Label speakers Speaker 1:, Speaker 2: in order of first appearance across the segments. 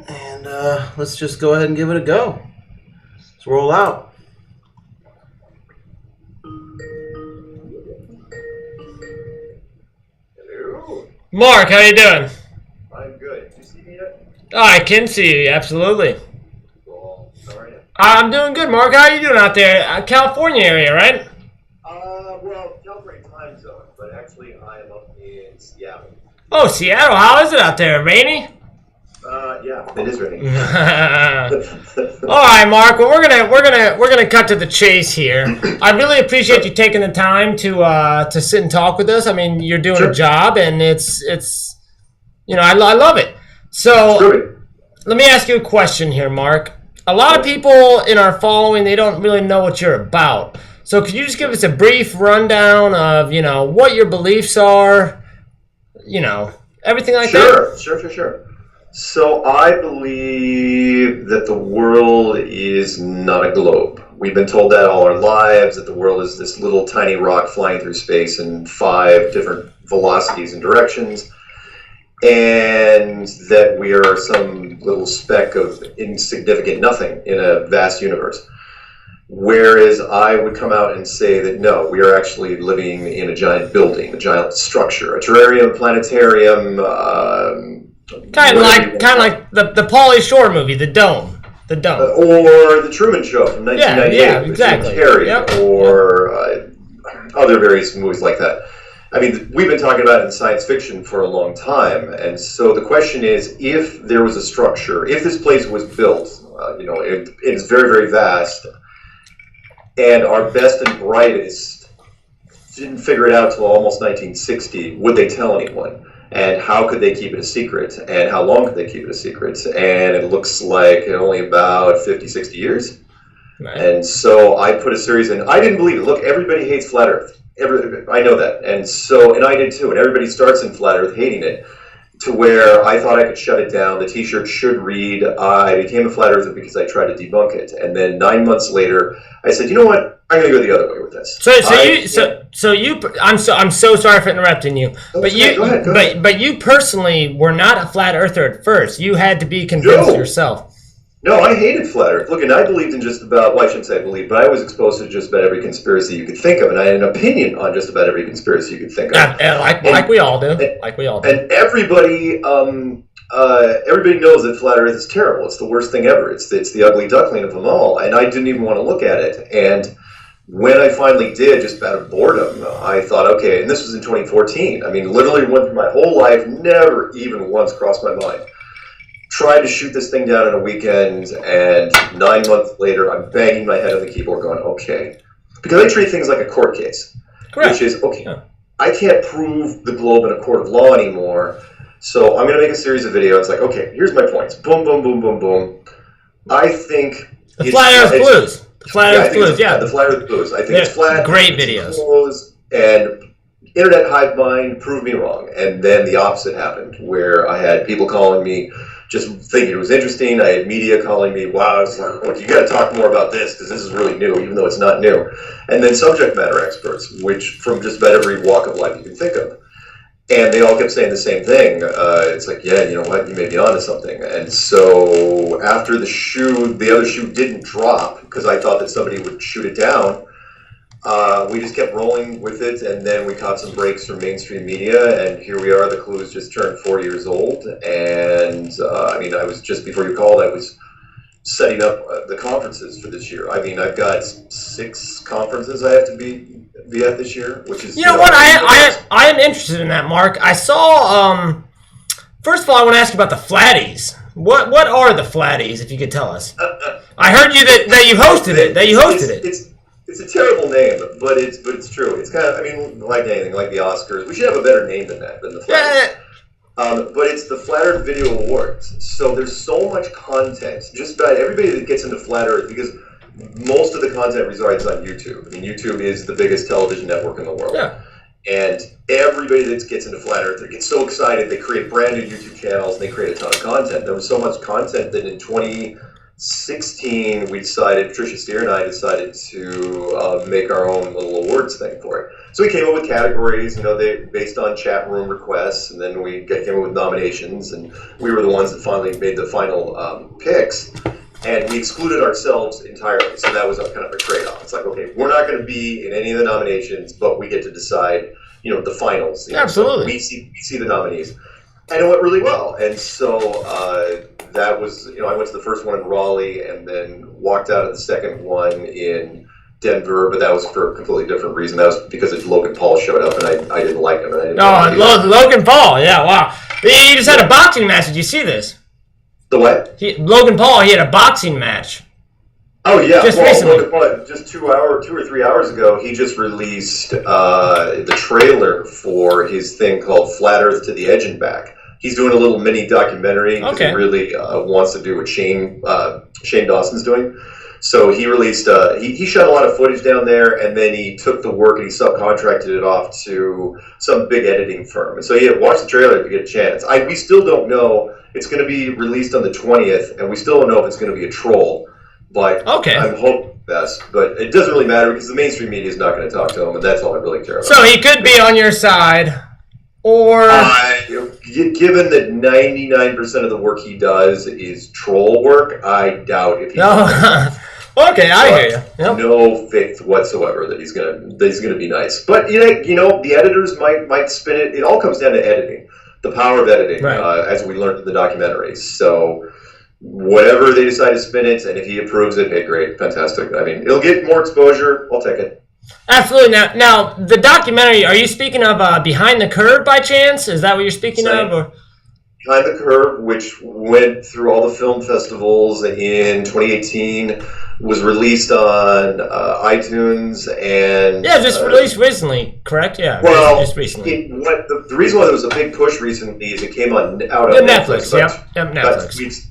Speaker 1: And let's just go ahead and give it a go. Let's roll out.
Speaker 2: Hello.
Speaker 3: Mark, how you doing?
Speaker 2: I'm good. Did you see me yet?
Speaker 3: Oh, I can see you, absolutely.
Speaker 2: Cool. How are you?
Speaker 3: I'm doing good, Mark. How are you doing out there? California area, right?
Speaker 2: Well, California time zone, but actually I am up in Seattle.
Speaker 3: Oh, Seattle. How is it out there? Rainy?
Speaker 2: Yeah, it is raining.
Speaker 3: All right, Mark. Well, we're gonna cut to the chase here. I really appreciate you taking the time to sit and talk with us. I mean, you're doing a job, and it's I love it. So let me ask you a question here, Mark. A lot of people in our following, they don't really know what you're about. So could you just give us a brief rundown of what your beliefs are, everything like that?
Speaker 2: Sure. So I believe that the world is not a globe. We've been told that all our lives, that the world is this little tiny rock flying through space in 5 different velocities and directions, and that we are some little speck of insignificant nothing in a vast universe. Whereas I would come out and say that no, we are actually living in a giant building, a giant structure, a terrarium, planetarium,
Speaker 3: Kind of like the Pauly Shore movie, The Dome. The Dome.
Speaker 2: Or The Truman Show from 1998.
Speaker 3: Yeah, exactly.
Speaker 2: Terry, or other various movies like that. I mean, we've been talking about it in science fiction for a long time, and so the question is, if there was a structure, if this place was built, it's very, very vast, and our best and brightest didn't figure it out till almost 1960, would they tell anyone? And how could they keep it a secret? And how long could they keep it a secret? And it looks like only about 50, 60 years. Right. And so I put a series in. I didn't believe it. Look, everybody hates Flat Earth. I know that. And I did too. And everybody starts in Flat Earth hating it, to where I thought I could shut it down. The t-shirt should read, I became a Flat Earther because I tried to debunk it. And then 9 months later, I said, you know what? I'm going to go the other way with this.
Speaker 3: I'm so sorry for interrupting you.
Speaker 2: Go ahead.
Speaker 3: But you personally were not a Flat Earther at first. You had to be convinced yourself.
Speaker 2: No, I hated Flat Earth. Look, and I believed in just about, well, I shouldn't say I believed, but I was exposed to just about every conspiracy you could think of, and I had an opinion on just about every conspiracy you could think of.
Speaker 3: Like we all do.
Speaker 2: And everybody knows that Flat Earth is terrible. It's the worst thing ever. It's the ugly duckling of them all, and I didn't even want to look at it. And when I finally did, just out of boredom, I thought, okay, and this was in 2014. I mean, literally went through my whole life, never even once crossed my mind. Tried to shoot this thing down in a weekend, and 9 months later, I'm banging my head on the keyboard going, okay. Because I treat things like a court case. Correct. Which is, okay, I can't prove the globe in a court of law anymore, so I'm going to make a series of videos. It's like, okay, here's my points. Boom, boom, boom, boom, boom. I think...
Speaker 3: The Flat Earth Blues. The Flat Earth Blues.
Speaker 2: The Flat Earth Blues. I think it's flat.
Speaker 3: Great videos.
Speaker 2: And internet hive mind proved me wrong. And then the opposite happened, where I had people calling me just thinking it was interesting. I had media calling me, wow, it's like, well, you got to talk more about this because this is really new, even though it's not new. And then subject matter experts, which from just about every walk of life you can think of. And they all kept saying the same thing. It's like, yeah, you know what, you may be onto something. And so after the other shoe didn't drop, because I thought that somebody would shoot it down, we just kept rolling with it, and then we caught some breaks from mainstream media, and here we are. The Clues just turned 4 years old, and I was, just before you called, I was setting up the conferences for this year. I mean, I've got 6 conferences I have to be at this year, which is...
Speaker 3: You know what, I am interested in that, Mark. I saw, first of all, I want to ask you about the Flatties. What are the Flatties, if you could tell us? I heard you that you hosted it.
Speaker 2: It's a terrible name, but it's true. It's kind of, like anything, like the Oscars. We should have a better name than that, than the Flat Earth. But it's the Flat Earth Video Awards. So there's so much content. Just about everybody that gets into Flat Earth, because most of the content resides on YouTube. I mean, YouTube is the biggest television network in the world. Yeah. And everybody that gets into Flat Earth, they get so excited, they create brand new YouTube channels, and they create a ton of content. There was so much content that in 16, we decided, Patricia Steer and I decided to make our own little awards thing for it. So we came up with categories, they based on chat room requests, and then we came up with nominations, and we were the ones that finally made the final picks. And we excluded ourselves entirely, so that was kind of a trade-off. It's like, okay, we're not going to be in any of the nominations, but we get to decide, the finals.
Speaker 3: Absolutely.
Speaker 2: So we see the nominees. And it went really well. And so that was, I went to the first one in Raleigh and then walked out of the second one in Denver, but that was for a completely different reason. That was because Logan Paul showed up and I didn't like him. And
Speaker 3: Logan Paul, yeah, wow. He just had a boxing match. Did you see this?
Speaker 2: The what?
Speaker 3: Logan Paul, he had a boxing match.
Speaker 2: Oh yeah,
Speaker 3: recently.
Speaker 2: Logan Paul, just 2 or 3 hours ago, he just released the trailer for his thing called Flat Earth to the Edge and Back. He's doing a little mini documentary because he really wants to do what Shane Dawson's doing. So he released, he shot a lot of footage down there, and then he took the work and he subcontracted it off to some big editing firm. And so watch the trailer if you get a chance. We still don't know. It's going to be released on the 20th, and we still don't know if it's going to be a troll. But I'm hoping best. But it doesn't really matter because the mainstream media is not going to talk to him, and that's all I really care about.
Speaker 3: So he could be on your side, or
Speaker 2: given that 99% of the work he does is troll work, I doubt if he's
Speaker 3: okay, I hear you. Yep.
Speaker 2: No faith whatsoever that he's gonna be nice. But the editors might spin it. It all comes down to editing, the power of editing,
Speaker 3: right.
Speaker 2: As we learned in the documentary. So whatever they decide to spin it, and if he approves it, hey, great, fantastic. I mean, it'll get more exposure. I'll take it.
Speaker 3: Absolutely. Now, the documentary, are you speaking of Behind the Curve by chance? Is that what you're speaking of? Or?
Speaker 2: Behind the Curve, which went through all the film festivals in 2018, was released on iTunes and...
Speaker 3: Yeah, just released recently, correct? Yeah,
Speaker 2: well,
Speaker 3: just recently.
Speaker 2: The reason why there was a big push recently is it came out on
Speaker 3: Netflix. Yep, Netflix.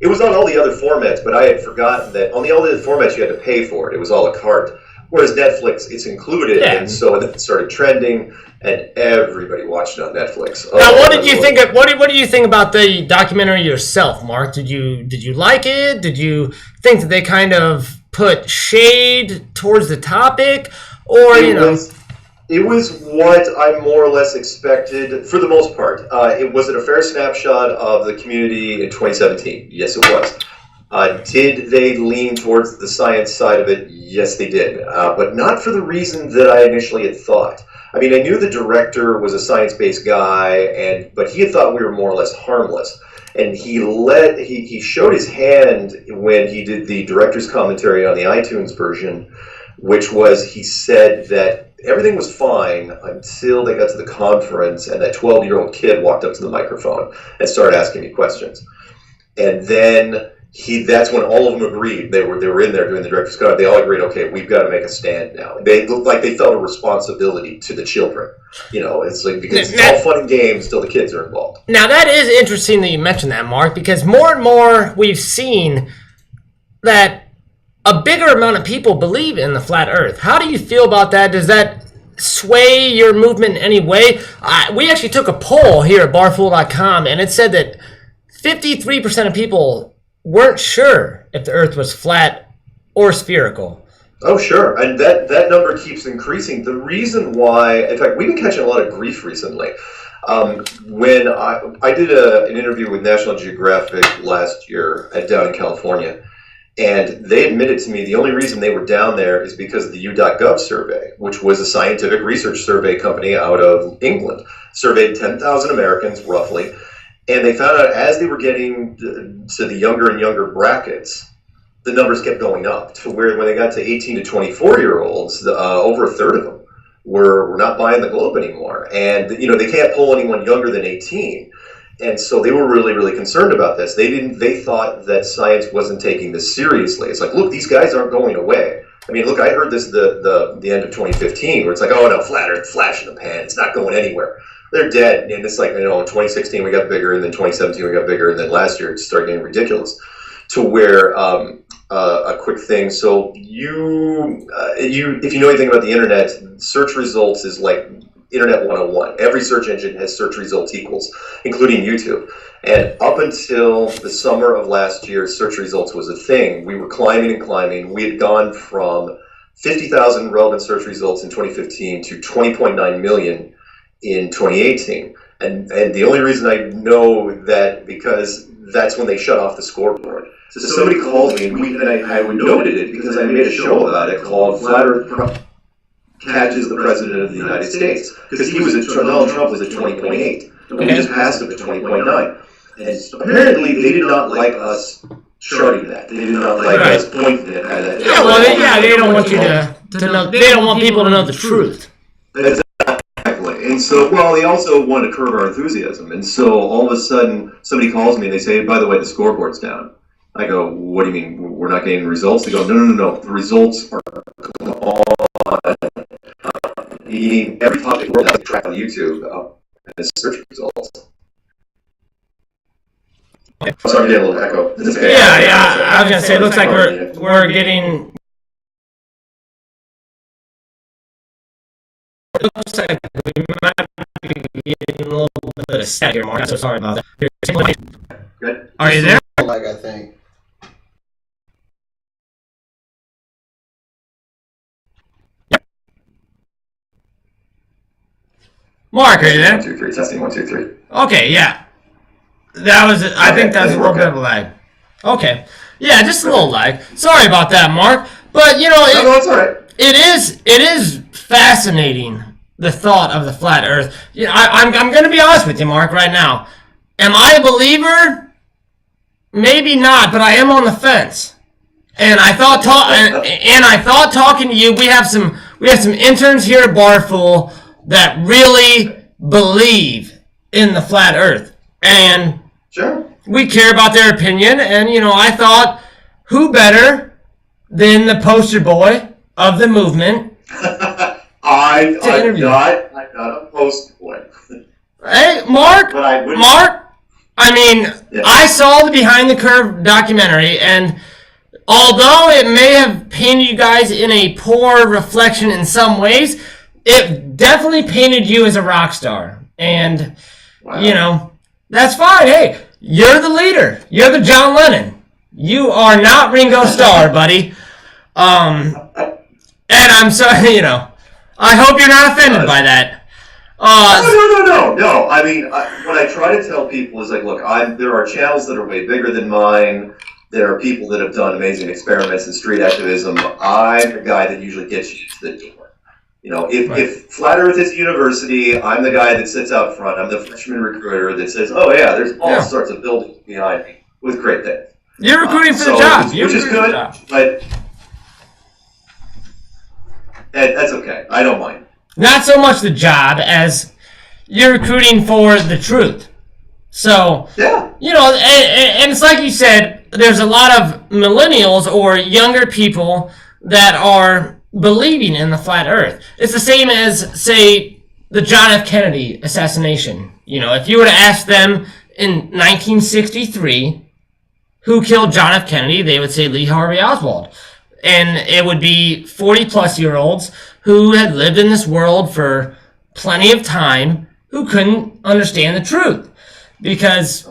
Speaker 2: It was on all the other formats, but I had forgotten that on all the other formats you had to pay for it. It was a la carte. Whereas Netflix, it's included, and so it started trending, and everybody watched it on Netflix.
Speaker 3: Now, what did you think? What do you think about the documentary yourself, Mark? Did you like it? Did you think that they kind of put shade towards the topic, or
Speaker 2: It was what I more or less expected for the most part. Was it a fair snapshot of the community in 2017? Yes, it was. Did they lean towards the science side of it? Yes, they did, but not for the reason that I initially had thought. I mean, I knew the director was a science-based guy, but he had thought we were more or less harmless. And he showed his hand when he did the director's commentary on the iTunes version, which was he said that everything was fine until they got to the conference and that 12-year-old kid walked up to the microphone and started asking me questions. And then that's when all of them agreed. They were in there doing the director's cut. They all agreed, okay, we've got to make a stand now. They looked like they felt a responsibility to the children. It's like because it's all fun and games till the kids are involved.
Speaker 3: Now that is interesting that you mentioned that, Mark, because more and more we've seen that a bigger amount of people believe in the flat Earth. How do you feel about that? Does that sway your movement in any way? We actually took a poll here at Barfool.com, and it said that 53% of people weren't sure if the Earth was flat or spherical.
Speaker 2: Oh, sure. And that number keeps increasing. The reason why, in fact, we've been catching a lot of grief recently. When I did an interview with National Geographic last year down in California, and they admitted to me the only reason they were down there is because of the U.gov survey, which was a scientific research survey company out of England. Surveyed 10,000 Americans, roughly. And they found out as they were getting to the younger and younger brackets, the numbers kept going up to where when they got to 18 to 24-year-olds, over a third of them were not buying the globe anymore. And, they can't poll anyone younger than 18. And so they were really, really concerned about this. They thought that science wasn't taking this seriously. It's like, look, these guys aren't going away. I mean, look, I heard this the end of 2015 where it's like, oh, no, flat Earth, flash in the pan. It's not going anywhere. They're dead. And it's like, in 2016 we got bigger, and then 2017 we got bigger, and then last year it started getting ridiculous. To where a quick thing. So if you know anything about the internet, search results is like Internet 101. Every search engine has search results equals, including YouTube. And up until the summer of last year, search results was a thing. We were climbing and climbing. We had gone from 50,000 relevant search results in 2015 to 20.9 million in 2018. And the only reason I know that because that's when they shut off the scoreboard. So somebody called me, and I noted it because I made a show about it called Flat Earth Catches the President of the United States. Because Donald Trump was at 20.8, and we just passed him at 20.9. And apparently they did not like us charting that. They did not like us pointing it at that.
Speaker 3: Yeah, well, they don't want you to know. They don't want people to know the truth.
Speaker 2: Exactly. And so, well, they also want to curb our enthusiasm. And so all of a sudden, somebody calls me and they say, by the way, the scoreboard's down. I go, what do you mean? We're not getting results? They go, no. The results are gone. Every topic we're allowed to track on YouTube has search results. I'm sorry, I get a little echo.
Speaker 3: Yeah. I was gonna say, it looks like we're getting. It looks like we might be getting a little bit of static here, Mark. I'm so sorry about that.
Speaker 2: Good.
Speaker 3: Are you there?
Speaker 1: Like, I think.
Speaker 3: Mark, are you there?
Speaker 2: 1, 2, 3. Testing 1, 2, 3.
Speaker 3: Okay, yeah. That was. I think that's a little bit of a lag. Okay. Yeah, just a little lag. Sorry about that, Mark. But no,
Speaker 2: it's all right.
Speaker 3: It is fascinating, the thought of the flat Earth. I'm going to be honest with you, Mark, right now. Am I a believer? Maybe not, but I am on the fence. And I thought talking to you, we have some interns here at Barfool that really believe in the flat Earth, and
Speaker 2: sure,
Speaker 3: we care about their opinion. And I thought, who better than the poster boy of the movement?
Speaker 2: I'm not a poster boy.
Speaker 3: Hey, Mark. I saw the Behind the Curve documentary, and although it may have painted you guys in a poor reflection in some ways, it definitely painted you as a rock star. And,
Speaker 2: wow.
Speaker 3: That's fine. Hey, you're the leader. You're the John Lennon. You are not Ringo Starr, buddy. And I'm sorry, I hope you're not offended by that.
Speaker 2: No. I mean, what I try to tell people is like, look, there are channels that are way bigger than mine. There are people that have done amazing experiments in street activism. I'm the guy that usually gets you to the door. If Flat Earth is a university, I'm the guy that sits out front. I'm the freshman recruiter that says, oh yeah, there's all sorts of buildings behind me with great things.
Speaker 3: You're recruiting for the job.
Speaker 2: Which is good, but that's okay. I don't mind.
Speaker 3: Not so much the job as you're recruiting for the truth. So,
Speaker 2: yeah.
Speaker 3: And it's like you said, there's a lot of millennials or younger people that are believing in the flat Earth. It's the same as, say, the John F. Kennedy assassination. If you were to ask them in 1963 who killed John F. Kennedy, they would say Lee Harvey Oswald. And it would be 40-plus-year-olds who had lived in this world for plenty of time who couldn't understand the truth. Because,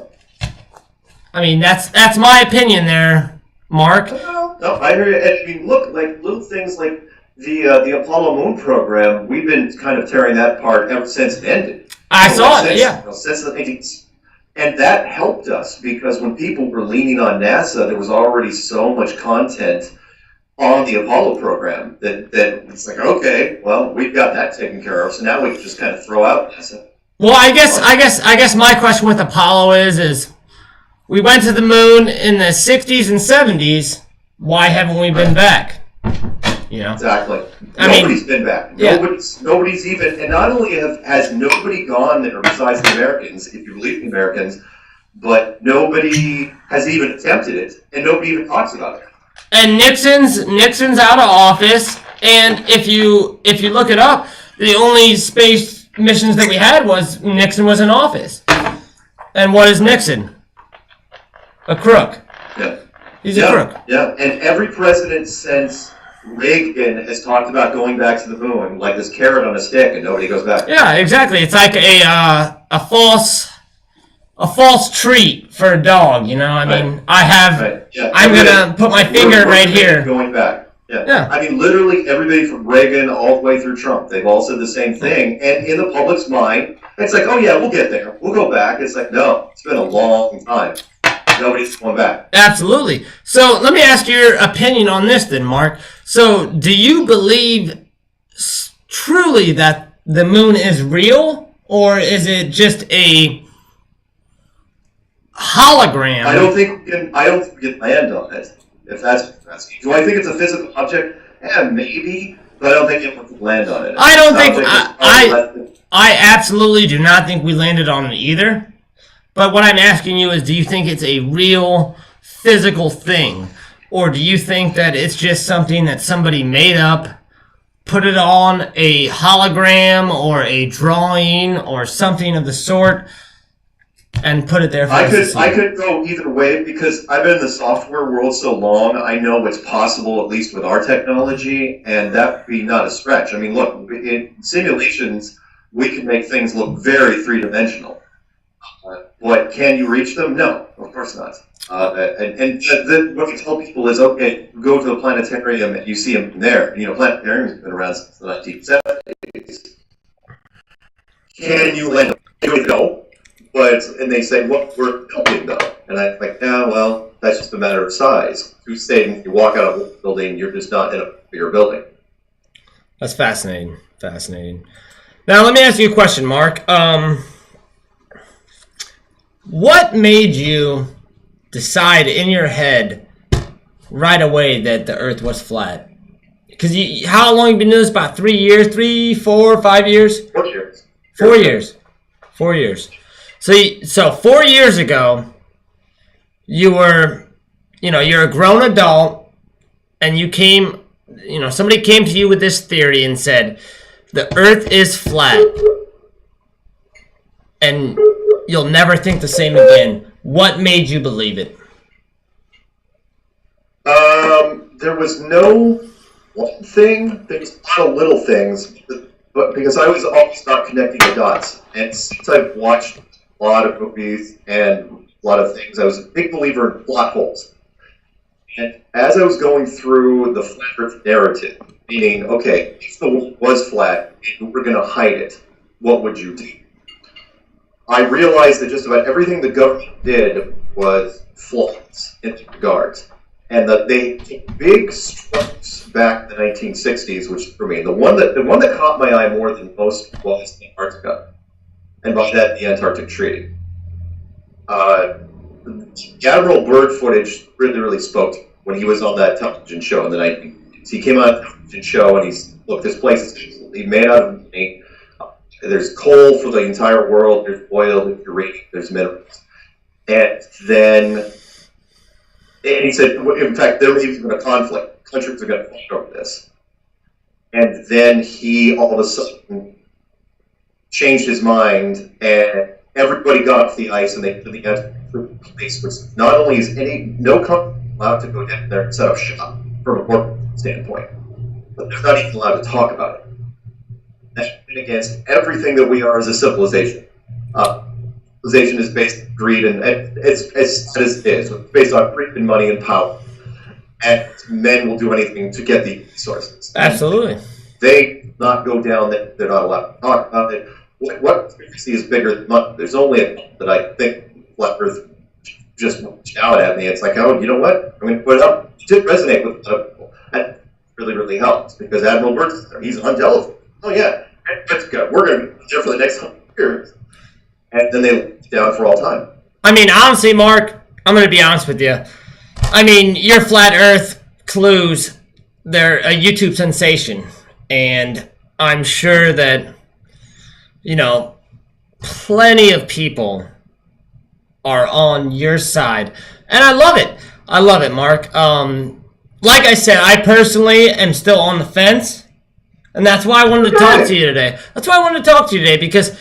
Speaker 3: that's my opinion there, Mark.
Speaker 2: No, I hear you. And, I mean, look, like little things like the Apollo Moon program, we've been kind of tearing that apart ever since it ended.
Speaker 3: I saw it, yeah.
Speaker 2: Since the 80s. And that helped us because when people were leaning on NASA, there was already so much content on the Apollo program that it's like, okay, well, we've got that taken care of, so now we can just kind of throw out NASA.
Speaker 3: Well, I guess my question with Apollo is we went to the moon in the 60s and 70s. Why haven't we been back?
Speaker 2: Exactly. Nobody's been back. Nobody's even, and not only has nobody gone there besides the Americans, if you believe the Americans, but nobody has even attempted it, and nobody even talks about it.
Speaker 3: And Nixon's out of office, and if you look it up, the only space missions that we had was Nixon was in office. And what is Nixon? A crook.
Speaker 2: Yeah.
Speaker 3: He's a crook.
Speaker 2: Yeah, and every president since Reagan has talked about going back to the moon, like this carrot on a stick, and nobody goes back.
Speaker 3: Yeah, exactly. It's like a false treat for a dog. You know, I mean, I'm gonna put my finger right here.
Speaker 2: Going back. Yeah. I mean, literally everybody from Reagan all the way through Trump, they've all said the same thing. And in the public's mind, it's like, oh yeah, we'll get there. We'll go back. It's like, no, it's been a long time. Nobody's going back.
Speaker 3: Absolutely. So let me ask your opinion on this then, Mark. So do you believe truly that the moon is real, or is it just a hologram?
Speaker 2: I don't think we can land on it. If that's what you're asking. Do I think it's a physical object? Yeah, maybe, but I don't think it would land on it.
Speaker 3: I absolutely do not think we landed on it either. But what I'm asking you is, do you think it's a real physical thing? Or do you think that it's just something that somebody made up, put it on a hologram or a drawing or something of the sort, and put it there for us to see?
Speaker 2: I could go either way, because I've been in the software world so long, I know it's possible, at least with our technology, and that would be not a stretch. I mean, look, in simulations, we can make things look very three-dimensional. But can you reach them? No, of course not. And what we tell people is, okay, go to the planetarium and you see them there. You know, planetariums have been around since the 1970s. Can you land them? No. And they say, what we're building though? And I'm like, yeah, well, that's just a matter of size. Who's saying you walk out of a building, you're just not in a bigger building?
Speaker 3: That's fascinating. Fascinating. Now, let me ask you a question, Mark. What made you decide in your head right away that the Earth was flat? Because how long have you been doing this? About 3 years? 3, 4, 5 years?
Speaker 2: 4 years.
Speaker 3: 4 years. 4 years. So 4 years ago, you're a grown adult, and somebody came to you with this theory and said, the Earth is flat, and you'll never think the same again. What made you believe it?
Speaker 2: There was no one thing. There was a lot of little things, but because I was always not connecting the dots, and since I've watched a lot of movies and a lot of things, I was a big believer in plot holes. And as I was going through the flat Earth narrative, meaning, okay, if the world was flat and you were going to hide it, what would you do? I realized that just about everything the government did was flawless in that regard. And that they took big strokes back in the 1960s, which for me, the one that caught my eye more than most was Antarctica. And by that, the Antarctic Treaty. The Admiral Byrd footage really spoke to me when he was on that television show in the 1980s. He came on a television show and he's, look, this place is absolutely made out of money. There's coal for the entire world, there's oil, there's uranium, there's minerals. And he said, in fact, there was even a conflict. Countries are going to fight over this. And then he all of a sudden changed his mind, and everybody got off the ice, and they put the Antarctic place, which not only is no country allowed to go down there and set up shop from a corporate standpoint, but they're not even allowed to talk about it. That's against everything that we are as a civilization. Civilization is based on greed, and it's based on greed and money and power. And men will do anything to get the resources.
Speaker 3: Absolutely.
Speaker 2: They not go down that they're not allowed to talk about it. What conspiracy is bigger than money? There's only a that I think Flat Earth just reached out at me. It's like, oh, you know what? I'm going to put it up. It did resonate with a lot of people. And really helps, because Admiral Byrd is there. He's on television. Oh yeah, that's good. We're going to be there for the next 100 years. And then they let down for all time.
Speaker 3: I mean, honestly, Mark, I'm going to be honest with you. I mean, your Flat Earth clues, they're a YouTube sensation. And I'm sure that, plenty of people are on your side. And I love it. I love it, Mark. Like I said, I personally am still on the fence. And that's why I wanted to talk to you today. Because,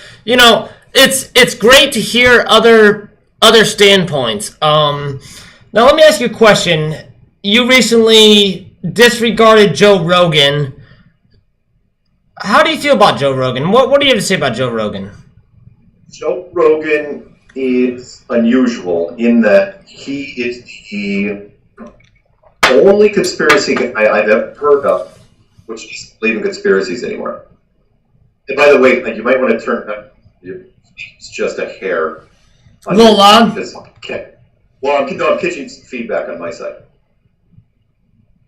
Speaker 3: it's great to hear other standpoints. Now let me ask you a question. You recently disregarded Joe Rogan. How do you feel about Joe Rogan? What do you have to say about Joe Rogan?
Speaker 2: Joe Rogan is unusual in that he is the only conspiracy guy I've ever heard of which doesn't believe in conspiracies anymore. And by the way, you might want to turn up your it's just a hair.
Speaker 3: A little loud?
Speaker 2: Well, I'm catching some feedback on my side.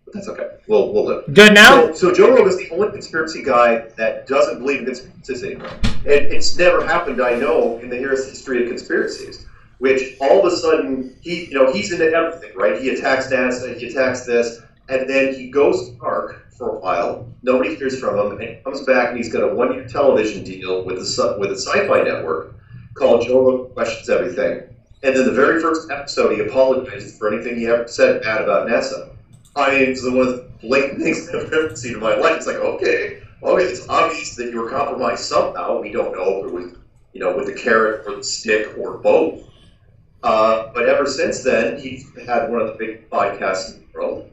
Speaker 2: But that's okay. We'll live.
Speaker 3: Good now?
Speaker 2: So Joe Rogan is the only conspiracy guy that doesn't believe in conspiracies anymore. And it's never happened, I know, in the history of conspiracies. Which all of a sudden, he's into everything, right? He attacks NASA, he attacks this, and then he goes dark for a while. Nobody hears from him, and he comes back and he's got a one-year television deal with the Sci-Fi Network called Joe Rogan Questions Everything. And then the very first episode, he apologizes for anything he ever said bad about NASA. I mean, it's one of the blatant things I've ever seen in my life. It's like, okay, it's obvious that you were compromised somehow. We don't know if it was, with the carrot or the stick or both. But ever since then, he's had one of the big podcasts in the world,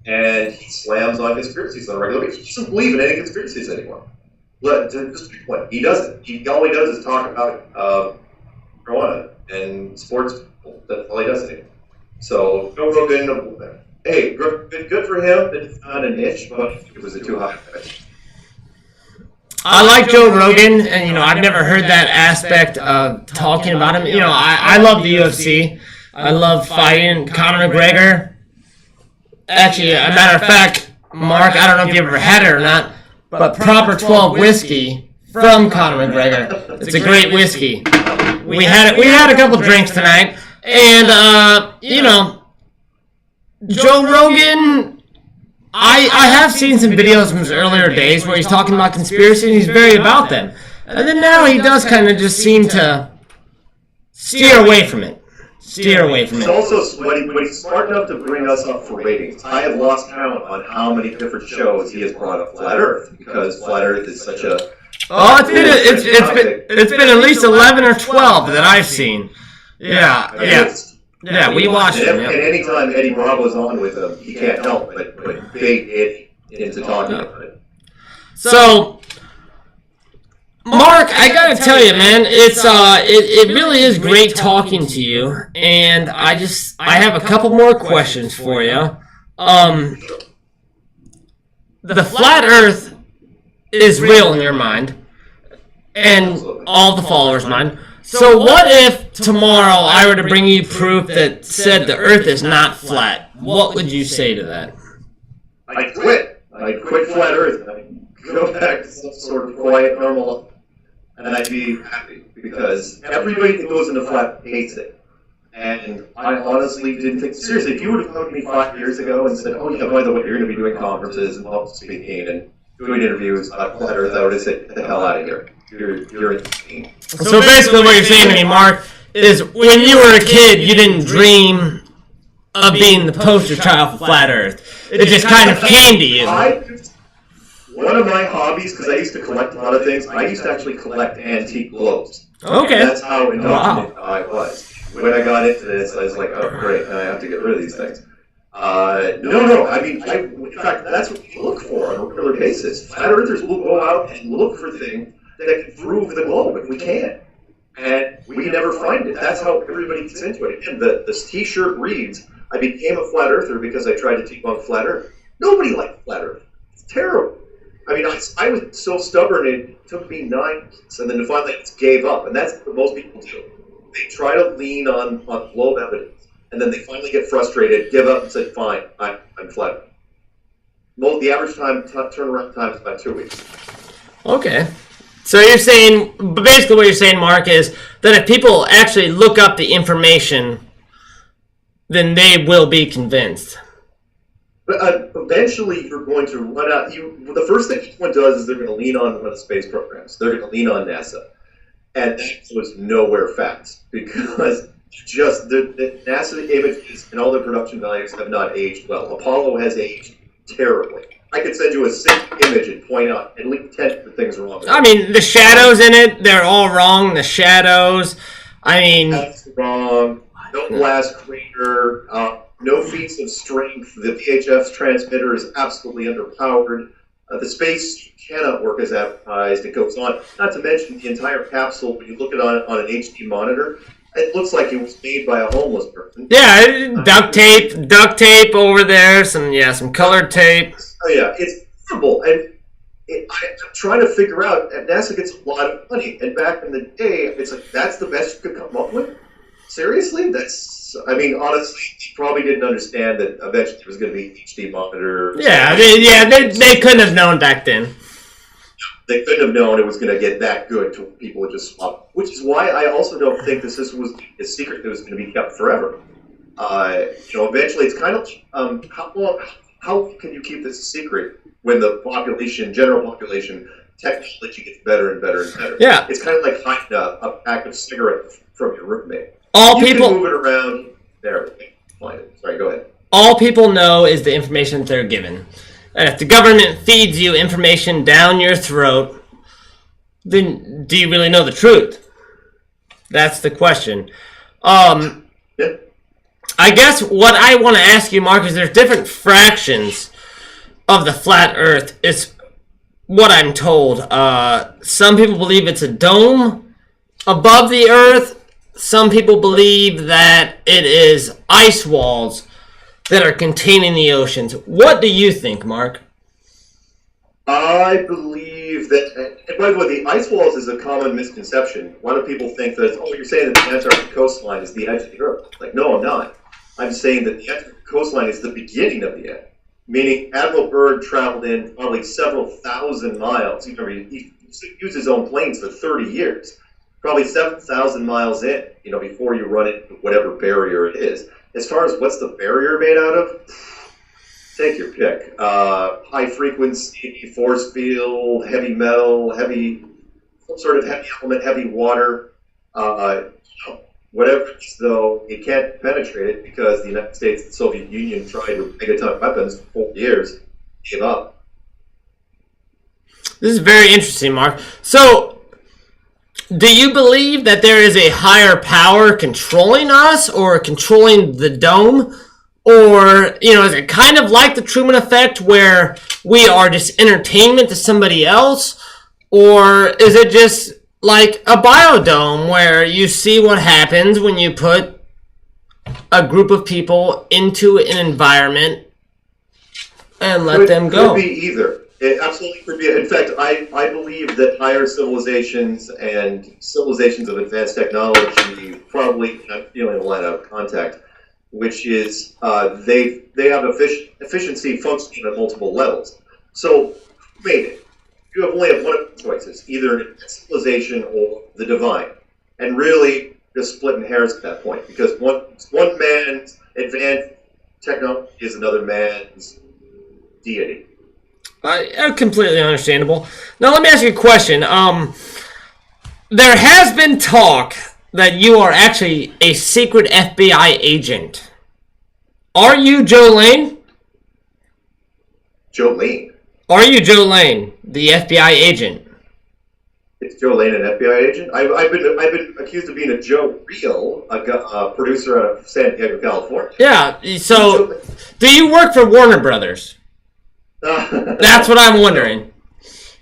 Speaker 2: and he slams on conspiracies on a regular basis. He doesn't believe in any conspiracies anymore. Just pick one. He doesn't. All he does is talk about marijuana and sports. That's all he does anymore. So Joe Rogan, hey, good for him. It's not a niche, but it was a too high pitch.
Speaker 3: I like Joe Rogan, and I've never heard that aspect of talking about him. I love the UFC. I love fighting Conor McGregor. Actually, a matter of fact, Mark, I don't know if you ever had it or not, but Proper 12 whiskey from Conor McGregor. It's a great whiskey. We had a couple drinks tonight, and Joe Rogan. I have seen some videos from his earlier days where he's talking about conspiracy and he's very about them. And then now he does kind of just seem to steer away from it.
Speaker 2: He's also, when he's smart enough to bring us up for ratings, I have lost count on how many different shows he has brought up Flat Earth, because Flat Earth is such a...
Speaker 3: It's been at least 11 or 12 that I've seen. Yeah, we watched it.
Speaker 2: And anytime Eddie Bravo's on with him, he can't help but bait Eddie into talking about it.
Speaker 3: So, Mark, I gotta tell you, man, it really is great talking to you, and I have a couple more questions for you. The flat Earth is real in your mind, and all the followers' mind. So what if tomorrow I were to bring you proof that said the Earth is not flat? What would you say to that?
Speaker 2: I'd quit. I'd quit Flat Earth. I'd go back to some sort of quiet, normal life. And I'd be happy, because everybody that goes into flat hates it. And I honestly didn't think, seriously, if you would have come to me 5 years ago and said, oh yeah, by the way, you're going to be doing conferences and public speaking and doing interviews about Flat Earth, I would have said, get the hell out of here. You're insane.
Speaker 3: So basically what you're saying to me, Mark, is when you were a kid, you didn't dream of being the poster child for Flat Earth. It just kind of came to you.
Speaker 2: One of my hobbies, because I used to collect a lot of things, I used to actually collect antique globes.
Speaker 3: Okay.
Speaker 2: And that's how indoctrinated I was. When I got into this, I was like, oh great, now I have to get rid of these things. No. I mean, in fact, that's what we look for on a regular basis. Flat Earthers will go out and look for things that can prove the globe if we can. And we never find it. That's how everybody gets into it. Again, this t-shirt reads, I became a flat earther because I tried to debunk flat Earth. Nobody liked flat Earth. It's terrible. I mean, I was so stubborn, it took me 9 months, and then finally I just gave up. And that's what most people do. They try to lean on globe evidence, and then they finally get frustrated, give up, and say, fine, I'm flat. The average turnaround time is about 2 weeks.
Speaker 3: Okay. So you're saying, basically what you're saying, Mark, is that if people actually look up the information, then they will be convinced.
Speaker 2: But eventually you're going to run out. The first thing anyone does is they're going to lean on one of the space programs. They're going to lean on NASA. And that was nowhere fast, because just the NASA images and all the production values have not aged well. Apollo has aged terribly. I could send you a single image and point out at least 10 different things wrong.
Speaker 3: I mean, the shadows in it, they're all wrong. The shadows, I mean...
Speaker 2: That's wrong. No blast crater. no feats of strength. The VHF transmitter is absolutely underpowered. The space cannot work as advertised. It goes on. Not to mention the entire capsule, when you look at it on an HD monitor, it looks like it was made by a homeless person.
Speaker 3: Yeah, duct tape over there, some colored tape.
Speaker 2: Oh yeah, it's horrible. And I'm trying to figure out, and NASA gets a lot of money. And back in the day, it's like, that's the best you could come up with? Seriously? Honestly, he probably didn't understand that eventually there was going to be HD monitors.
Speaker 3: Yeah, they couldn't have known back then.
Speaker 2: They couldn't have known it was going to get that good to people would just swap. Which is why I also don't think this was a secret that was going to be kept forever. Eventually it's kind of, how can you keep this a secret when the general population, technology gets better and better and better?
Speaker 3: Yeah.
Speaker 2: It's kind of like hiding a pack of cigarettes from your roommate.
Speaker 3: You
Speaker 2: can move it around. There, find it. Sorry, go ahead.
Speaker 3: All people know is the information that they're given. And if the government feeds you information down your throat, then do you really know the truth? That's the question.
Speaker 2: Yeah.
Speaker 3: I guess what I want to ask you, Mark, is there's different fractions of the flat Earth. It's what I'm told. Some people believe it's a dome above the Earth. Some people believe that it is ice walls that are containing the oceans. What do you think, Mark?
Speaker 2: I believe that, and by the way, the ice walls is a common misconception. A lot of people think that, you're saying that the Antarctic coastline is the edge of the Earth. Like, no, I'm not. I'm saying that the Antarctic coastline is the beginning of the end. Meaning, Admiral Byrd traveled in probably several thousand miles. He used his own planes for 30 years. Probably 7,000 miles in, before you run into whatever barrier it is. As far as what's the barrier made out of, take your pick. High frequency, force field, heavy metal, some sort of heavy element, heavy water. Whatever it is, though, it can't penetrate it because the United States and the Soviet Union tried with megaton weapons for 4 years, gave up.
Speaker 3: This is very interesting, Mark. So, do you believe that there is a higher power controlling us or controlling the dome? Or, is it kind of like the Truman Effect where we are just entertainment to somebody else? Or is it just like a biodome where you see what happens when you put a group of people into an environment and let them go?
Speaker 2: It could be either. It absolutely could be. In fact, I believe that higher civilizations and civilizations of advanced technology probably, I'm feeling a line out of contact, which is they have efficiency functioning at multiple levels. So, who made it? You only have one of the choices, either an civilization or the divine. And really, just splitting hairs at that point, because one man's advanced technology is another man's deity.
Speaker 3: Completely understandable. Now, let me ask you a question. There has been talk that you are actually a secret FBI agent. Are you Joe Lane?
Speaker 2: Joe Lane?
Speaker 3: Are you Joe Lane, the FBI agent?
Speaker 2: It's Joe Lane, an FBI agent? I've been accused of being a Joe Real, a producer out of San Diego, California.
Speaker 3: Yeah, so do you work for Warner Brothers? That's what I'm wondering.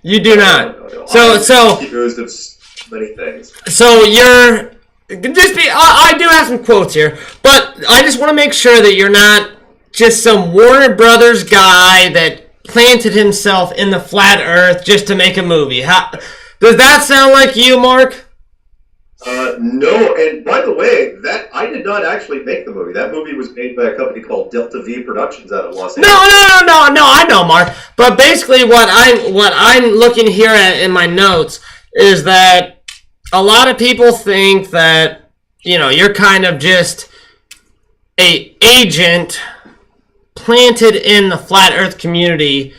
Speaker 3: You do not.
Speaker 2: No.
Speaker 3: So
Speaker 2: accused of many things.
Speaker 3: So you're I do have some quotes here, but I just want to make sure that you're not just some Warner Brothers guy that planted himself in the flat Earth just to make a movie. Does that sound like you, Mark?
Speaker 2: No, and by the way, that I did not actually make the movie. That movie was made by a company called Delta V Productions out of Los Angeles.
Speaker 3: No, I know, Mark. But basically what I'm looking here at in my notes is that a lot of people think that, you're kind of just a agent planted in the flat Earth community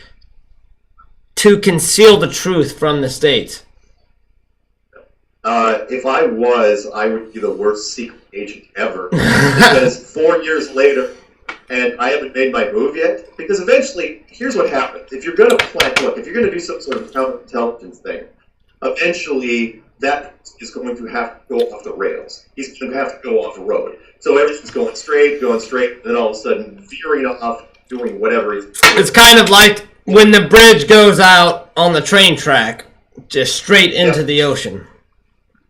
Speaker 3: to conceal the truth from the states.
Speaker 2: If I would be the worst secret agent ever. Because 4 years later, and I haven't made my move yet, because eventually, here's what happens. If you're going to if you're going to do some sort of counterintelligence thing, eventually that is going to have to go off the rails. He's going to have to go off the road. So everything's going straight, then all of a sudden veering off, doing whatever he's doing.
Speaker 3: It's kind of like when the bridge goes out on the train track, just straight into the ocean.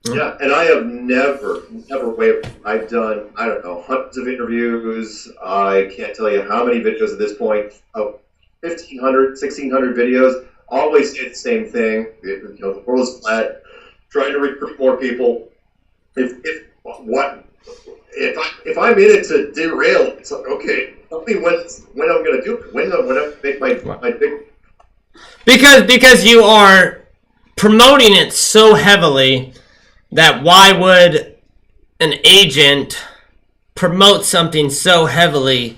Speaker 2: Yeah, and I have never wavered. I've done, I don't know, hundreds of interviews. I can't tell you how many videos at this point. 1,500, 1,600 videos. Always say the same thing. The world is flat. Trying to recruit more people. If I'm in it to derail, it's like, okay, tell me when I'm going to do it. When I make my big.
Speaker 3: Because you are promoting it so heavily that why would an agent promote something so heavily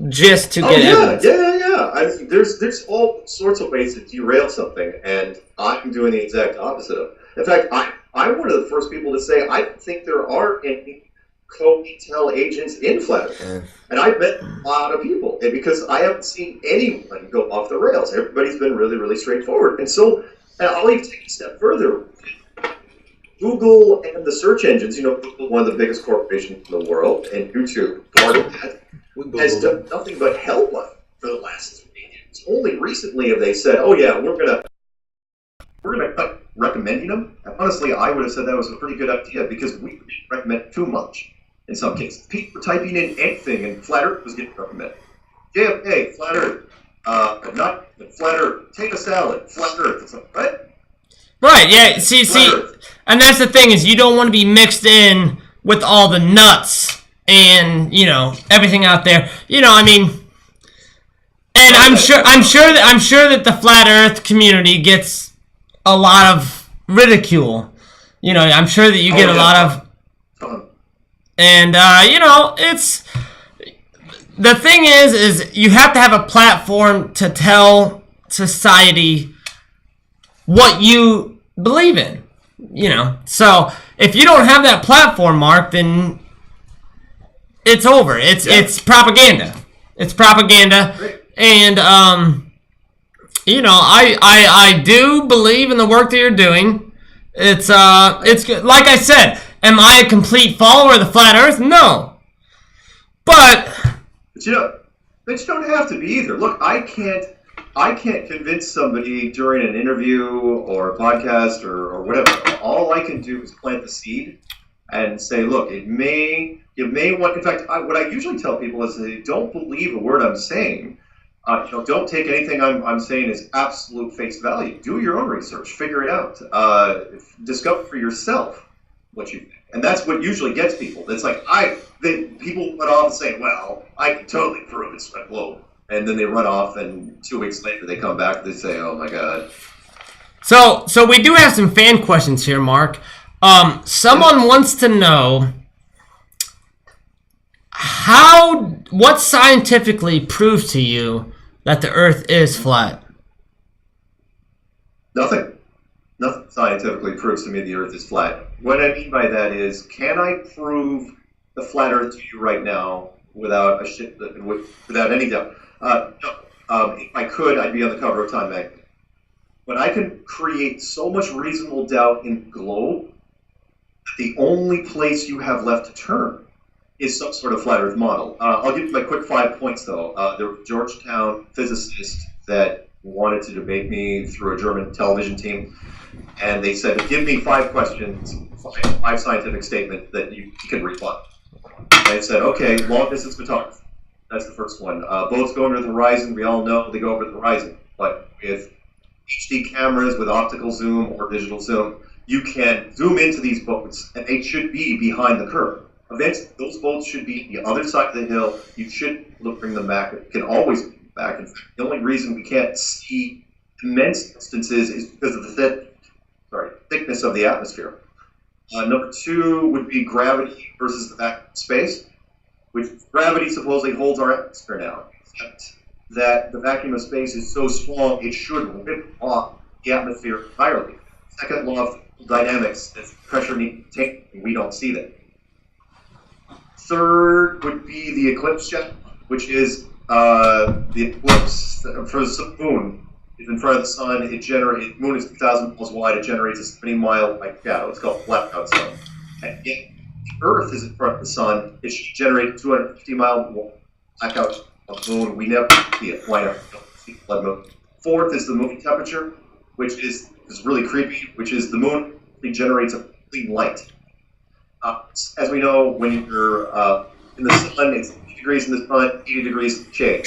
Speaker 3: just to get evidence?
Speaker 2: Yeah. I mean, there's all sorts of ways to derail something, and I'm doing the exact opposite of it. In fact, I'm one of the first people to say I don't think there are any co-intel agents in Flat Earth. And I've met a lot of people, and because I haven't seen anyone go off the rails. Everybody's been really, really straightforward. And so I'll even take a step further. Google and the search engines, Google, one of the biggest corporations in the world, and YouTube, part of that, has done nothing but help us for the last 3 years. Only recently have they said, "Oh yeah, we're gonna cut recommending them." And honestly, I would have said that was a pretty good idea because we recommend too much in some cases. People were typing in anything, and Flat Earth was getting recommended. JFK, Flat Earth, not Flat Earth, potato salad, Flat Earth. It's like, what?
Speaker 3: Right, yeah, see, and that's the thing is you don't want to be mixed in with all the nuts and, everything out there. And I'm sure that the Flat Earth community gets a lot of ridicule. I'm sure that you get a lot of, and it's the thing is you have to have a platform to tell society what you believe in. So if you don't have that platform, Mark, then it's over. It's propaganda. It's propaganda. And I do believe in the work that you're doing. It's good. Like I said, am I a complete follower of the Flat Earth? No. But
Speaker 2: you don't have to be either. Look, I can't convince somebody during an interview or a podcast or whatever. All I can do is plant the seed and say, look, you may want. In fact, what I usually tell people is, they don't believe a word I'm saying. Don't take anything I'm saying as absolute face value. Do your own research. Figure it out. Discover for yourself what you think. And that's what usually gets people. It's like, people run off and say, well, I can totally prove it's a globe. And then they run off, and 2 weeks later they come back and they say, oh my God.
Speaker 3: So we do have some fan questions here, Mark. Someone wants to know what scientifically proves to you that the Earth is flat?
Speaker 2: Nothing. Nothing scientifically proves to me the Earth is flat. What I mean by that is, can I prove the flat Earth to you right now without any doubt? No. If I could, I'd be on the cover of Time magazine. But I can create so much reasonable doubt in the globe that the only place you have left to turn is some sort of flat Earth model. I'll give you my quick 5 points, though. There was a Georgetown physicist that wanted to debate me through a German television team, and they said, give me 5 questions, 5 scientific statements that you can rebut. And I said, okay, long-distance photography. That's the first one. Boats go over the horizon. We all know they go over the horizon. But with HD cameras, with optical zoom or digital zoom, you can zoom into these boats, and they should be behind the curve. Eventually, those boats should be the other side of the hill. You should bring them back. It can always bring them back. In fact, the only reason we can't see immense distances is because of the thickness of the atmosphere. Number 2 would be gravity versus the vacuum of space, which gravity supposedly holds our atmosphere now, except that the vacuum of space is so small it should rip off the atmosphere entirely. Second law of dynamics is pressure needs to take, and we don't see that. Third would be the eclipse jet, which is the eclipse for the moon. Is in front of the sun. The moon is 2,000 miles wide. It generates a 70-mile white shadow. It's called blackout sun. And yet, Earth is in front of the sun, it should generate 250-mile blackout of the moon. We never see it. Why not? We don't see the blood moon. Fourth is the moon temperature, which is really creepy, which is the moon generates a clean light. As we know, when you're in the sun, it's 80 degrees in the sun, 80 degrees in the shade.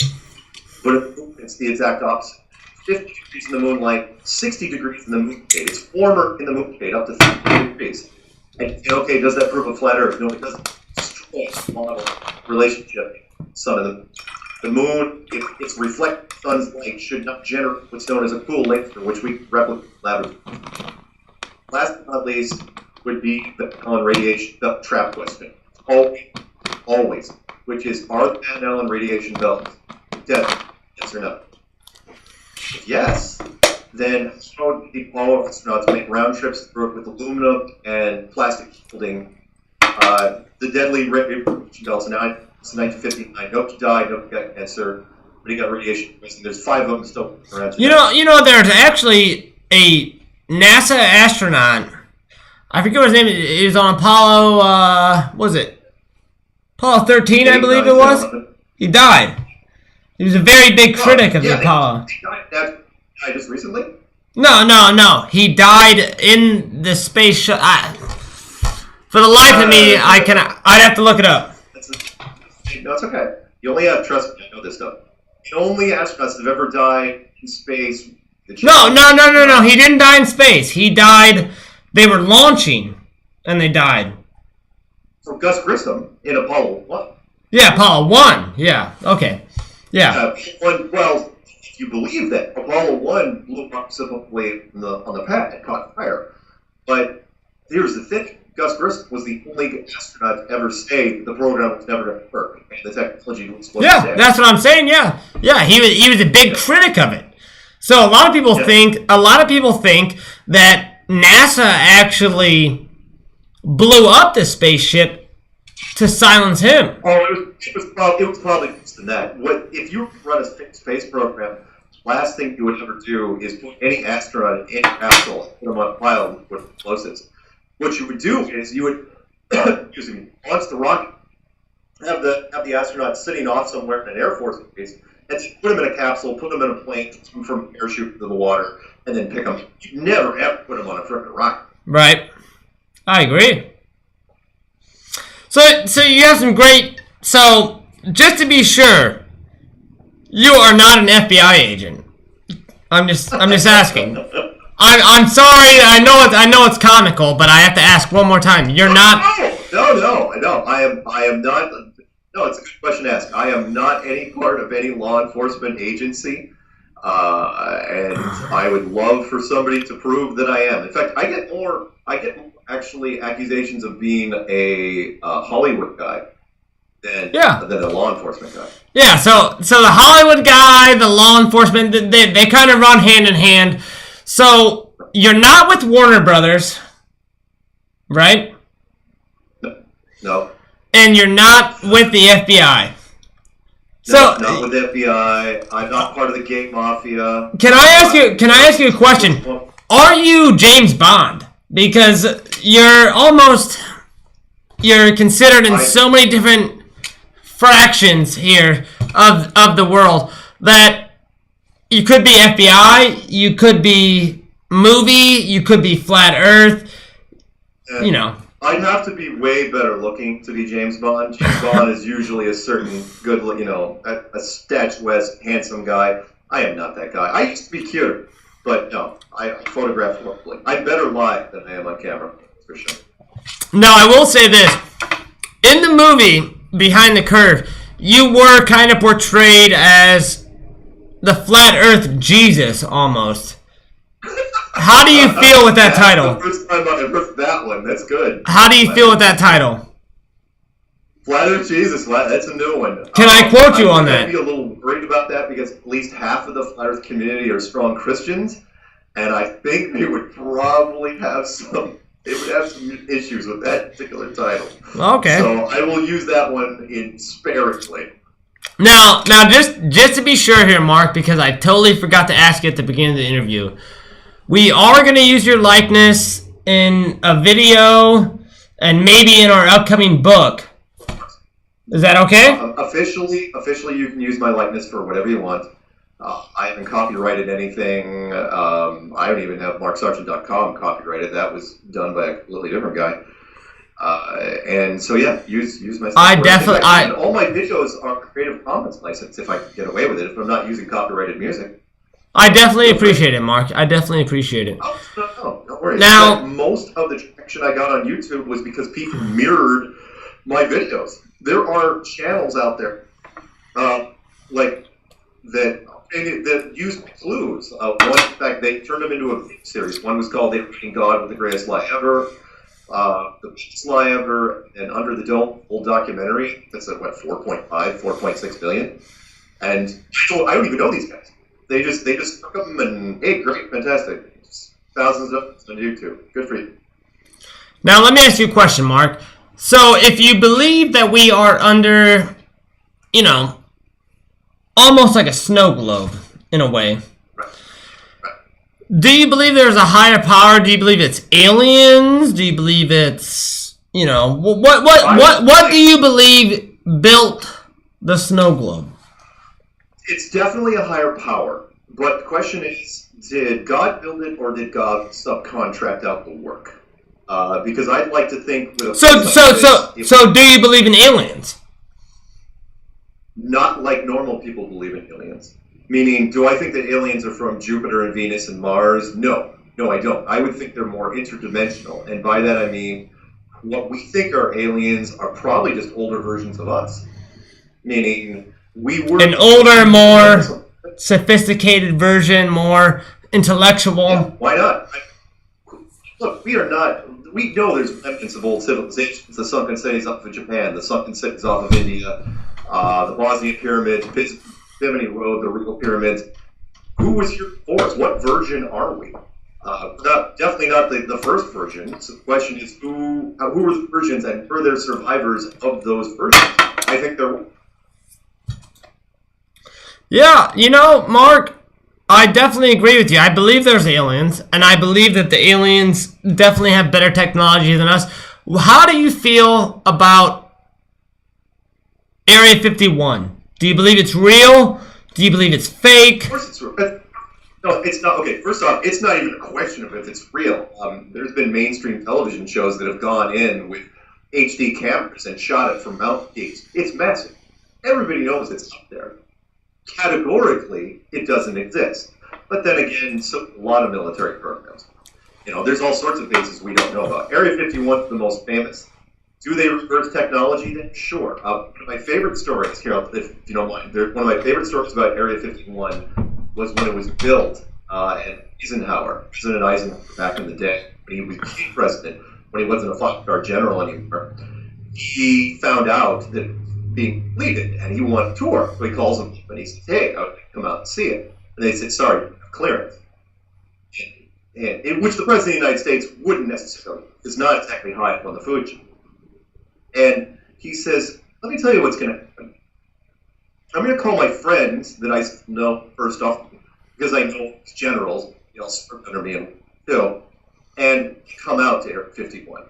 Speaker 2: But in the moon, it's the exact opposite. 50 degrees in the moonlight, 60 degrees in the moon shade. It's warmer in the moon shade, up to 50 degrees. And okay, does that prove a flat Earth? No, it doesn't. It's a model relationship, sun and the moon. The moon, its reflected sun's light should not generate what's known as a cool laser, which we replicate in laboratory. Last but not least would be the Allen radiation belt trap question. Always, which is, are the Van Allen radiation belts deadly? Yes or no? If yes, then how would the Apollo astronauts make round trips through it with aluminum and plastic shielding? The deadly radiation belts in 1959. Nobody died, nobody got cancer, nobody got radiation poisoning. There's 5 of them still around today.
Speaker 3: You know, there's actually a NASA astronaut. I forget what his name is. He was on Apollo. What was it? Apollo 13, I believe it was. He died. He was a very big critic of the Apollo.
Speaker 2: He died just recently?
Speaker 3: No. He died in the space shuttle. For the life of me, I'd have to look it up.
Speaker 2: No, it's okay. You only have, trust me, I know this stuff. The only astronauts that have ever died in space.
Speaker 3: No. He didn't die in space. He died. They were launching, and they died.
Speaker 2: So Gus Grissom in Apollo 1.
Speaker 3: Yeah, Apollo 1. Yeah. Okay. Yeah.
Speaker 2: Well, if you believe that, Apollo 1 blew up simply on the pad and caught fire. But here's the thing. Gus Grissom was the only astronaut to ever say the program was never going to work, and the technology was
Speaker 3: Yeah, that's what I'm saying. Yeah, he was a big critic of it. So a lot of people think that NASA actually blew up the spaceship to silence him.
Speaker 2: Oh, it was probably worse than that. What if you run a space program? Last thing you would ever do is put any astronaut in any capsule and put them on a pile with explosives. What you would do is you would, launch the rocket, have the astronaut sitting off somewhere in an Air Force base, and put them in a capsule, put them in a plane, swim from a parachute into the water, and then pick them. You never ever put them on a frickin' rocket.
Speaker 3: Right. I agree. So you have some great. So just to be sure, you are not an FBI agent. I'm just asking. I'm sorry. I know it's comical, but I have to ask one more time. You're not.
Speaker 2: No. I am not. No, it's a good question to ask. I am not any part of any law enforcement agency, and I would love for somebody to prove that I am. In fact, I get more actually accusations of being a Hollywood guy than a law enforcement guy. Yeah.
Speaker 3: So the Hollywood guy, the law enforcement, they kind of run hand in hand. So you're not with Warner Brothers, right?
Speaker 2: No.
Speaker 3: And you're not with the FBI.
Speaker 2: Not with the FBI. I'm not part of the gay mafia.
Speaker 3: Can I ask you a question? Are you James Bond? Because you're considered in so many different fractions here of the world that you could be FBI, you could be movie, you could be flat Earth, you know.
Speaker 2: I'd have to be way better looking to be James Bond. James Bond is usually a certain good, a statuesque, handsome guy. I am not that guy. I used to be cute, but no, I photograph horribly. I'm better live than I am on camera, for sure.
Speaker 3: Now, I will say this. In the movie, Behind the Curve, you were kind of portrayed as the flat Earth Jesus, almost. How do you feel with that title?
Speaker 2: The first time I heard that one. That's good.
Speaker 3: How do you feel with that title?
Speaker 2: Flat Earth Jesus, that's a new one.
Speaker 3: Can I quote you on that?
Speaker 2: I'd be a little worried about that because at least half of the Flat Earth community are strong Christians, and I think they would probably have some issues with that particular title.
Speaker 3: Okay.
Speaker 2: So I will use that one sparingly.
Speaker 3: Now, just to be sure here, Mark, because I totally forgot to ask you at the beginning of the interview. We are going to use your likeness in a video and maybe in our upcoming book. Is that okay?
Speaker 2: Officially, you can use my likeness for whatever you want. I haven't copyrighted anything. I don't even have marksargent.com copyrighted. That was done by a completely different guy. And so yeah, use my stuff. All my videos are Creative Commons license if I can get away with it. If I'm not using copyrighted music.
Speaker 3: I definitely appreciate it, Mark. I definitely appreciate it.
Speaker 2: Oh, no, don't worry.
Speaker 3: Now,
Speaker 2: most of the traction I got on YouTube was because people mirrored my videos. There are channels out there, that use clues. One, in fact, they turned them into a series. One was called "Interviewing God with the Greatest Lie Ever," "The Biggest Lie Ever," and "Under the Dome," full documentary. That's at 4.6 billion. And I don't even know these guys. They just took them and hey, great, fantastic. Thousands of them on YouTube. Good for you.
Speaker 3: Now let me ask you a question, Mark. So if you believe that we are under, almost like a snow globe in a way,
Speaker 2: Right.
Speaker 3: do you believe there's a higher power? Do you believe it's aliens? Do you believe it's, what do you believe built the snow globe?
Speaker 2: It's definitely a higher power, but the question is, did God build it or did God subcontract out the work? Because I'd like to think with
Speaker 3: So do you believe in aliens?
Speaker 2: Not like normal people believe in aliens. Meaning, do I think that aliens are from Jupiter and Venus and Mars? No, I don't. I would think they're more interdimensional, and by that I mean what we think are aliens are probably just older versions of us. Meaning, we were
Speaker 3: an older, more sophisticated version, more intellectual.
Speaker 2: Yeah, why not? Look, we know there's evidence of old civilizations. The sunken cities off of Japan, the sunken cities off of India, the Bosnian pyramids, Bimini Road, the Regal pyramids. Who was here before us? What version are we? Definitely not the first version. So the question is, who were the versions and were there survivors of those versions? I think there were.
Speaker 3: Yeah, Mark, I definitely agree with you. I believe there's aliens, and I believe that the aliens definitely have better technology than us. How do you feel about Area 51? Do you believe it's real? Do you believe it's fake?
Speaker 2: Of course it's real. No, it's not. Okay, first off, it's not even a question of if it's real. There's been mainstream television shows that have gone in with HD cameras and shot it from mountain peaks. It's massive. Everybody knows it's up there. Categorically, it doesn't exist. But then again, a lot of military programs. There's all sorts of bases we don't know about. Area 51 is the most famous. Do they reverse technology then? Sure. One of my favorite stories, Carol, if you don't mind, one of my favorite stories about Area 51 was when it was built, and President Eisenhower back in the day, when he was president, when he wasn't a five-star general anymore, he found out that being completed, and he wanted a tour. So he calls them up and he says, hey, I would like to come out and see it. And they said, sorry, you don't have clearance. Which the President of the United States wouldn't necessarily. It's not exactly high up on the food chain. And he says, let me tell you what's going to happen. I'm going to call my friends that I know first off, because I know generals, serve under me too, and come out to Area 51.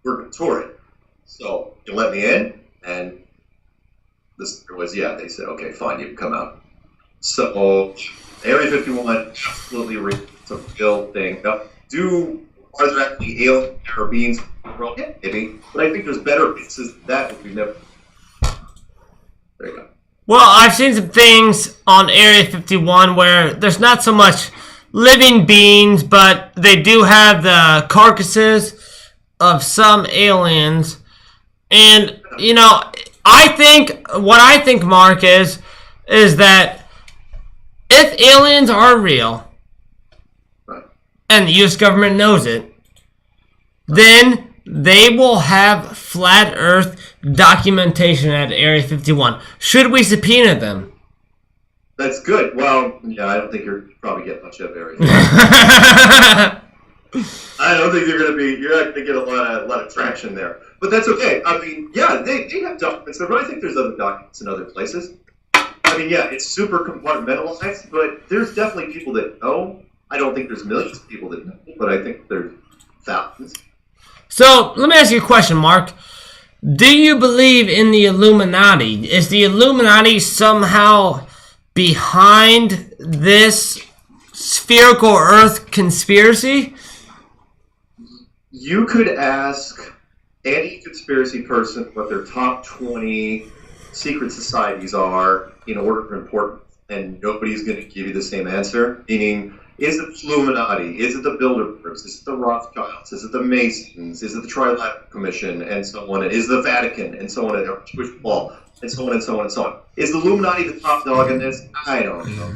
Speaker 2: We're going to tour it. So you let me in, and this was, they said, okay, fine, you can come out. So, Area 51, absolutely real. It's a real thing. Now, are there actually alien or beings? Well, yeah, maybe. But I think there's better pieces than that we've never. There you go.
Speaker 3: Well, I've seen some things on Area 51 where there's not so much living beings, but they do have the carcasses of some aliens. And, what I think, Mark, is that if aliens are real, and the U.S. government knows it, then they will have flat Earth documentation at Area 51. Should we subpoena them?
Speaker 2: That's good. Well, yeah, I don't think you're probably get much of Area 51. I don't think you're not going to get a lot of traction there. But that's okay. I mean, yeah, they have documents there, but I think there's other documents in other places. I mean, yeah, it's super compartmentalized, but there's definitely people that know. I don't think there's millions of people that know, but I think there's thousands.
Speaker 3: So let me ask you a question, Mark. Do you believe in the Illuminati? Is the Illuminati somehow behind this spherical Earth conspiracy?
Speaker 2: You could ask any conspiracy person what their top 20 secret societies are in order of importance, and nobody's going to give you the same answer. Meaning, is it the Illuminati? Is it the Bilderbergs? Is it the Rothschilds? Is it the Masons? Is it the Trilateral Commission? And so on. Is the Vatican? And so on. And Jewish Ball? And so on and so on and so on. Is the Illuminati the top dog in this? I don't know.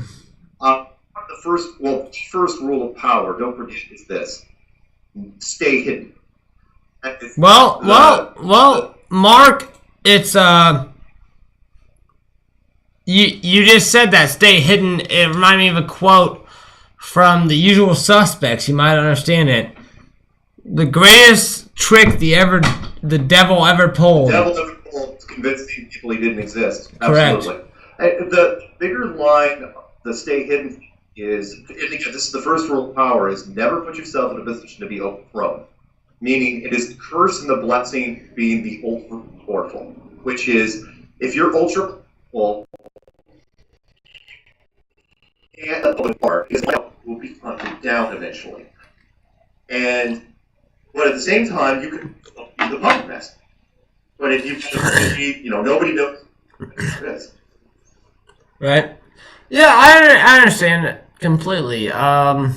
Speaker 2: The first rule of power, don't forget, is this: stay hidden.
Speaker 3: Well, Mark, it's you just said that, stay hidden. It reminded me of a quote from The Usual Suspects. You might understand it. The greatest trick the devil ever pulled.
Speaker 2: The devil ever pulled to convince people he didn't exist.
Speaker 3: Correct.
Speaker 2: Absolutely. And the bigger line, the stay hidden, is, and again, this is the first rule of power, is never put yourself in a position to be overthrown. Meaning, it is the curse and the blessing being the ultra powerful, which is, if you're ultra powerful, and the power is will be hunted down eventually. But at the same time, you can be the puppet master. But if you nobody knows what it is.
Speaker 3: Right. Yeah, I understand it completely. Mark,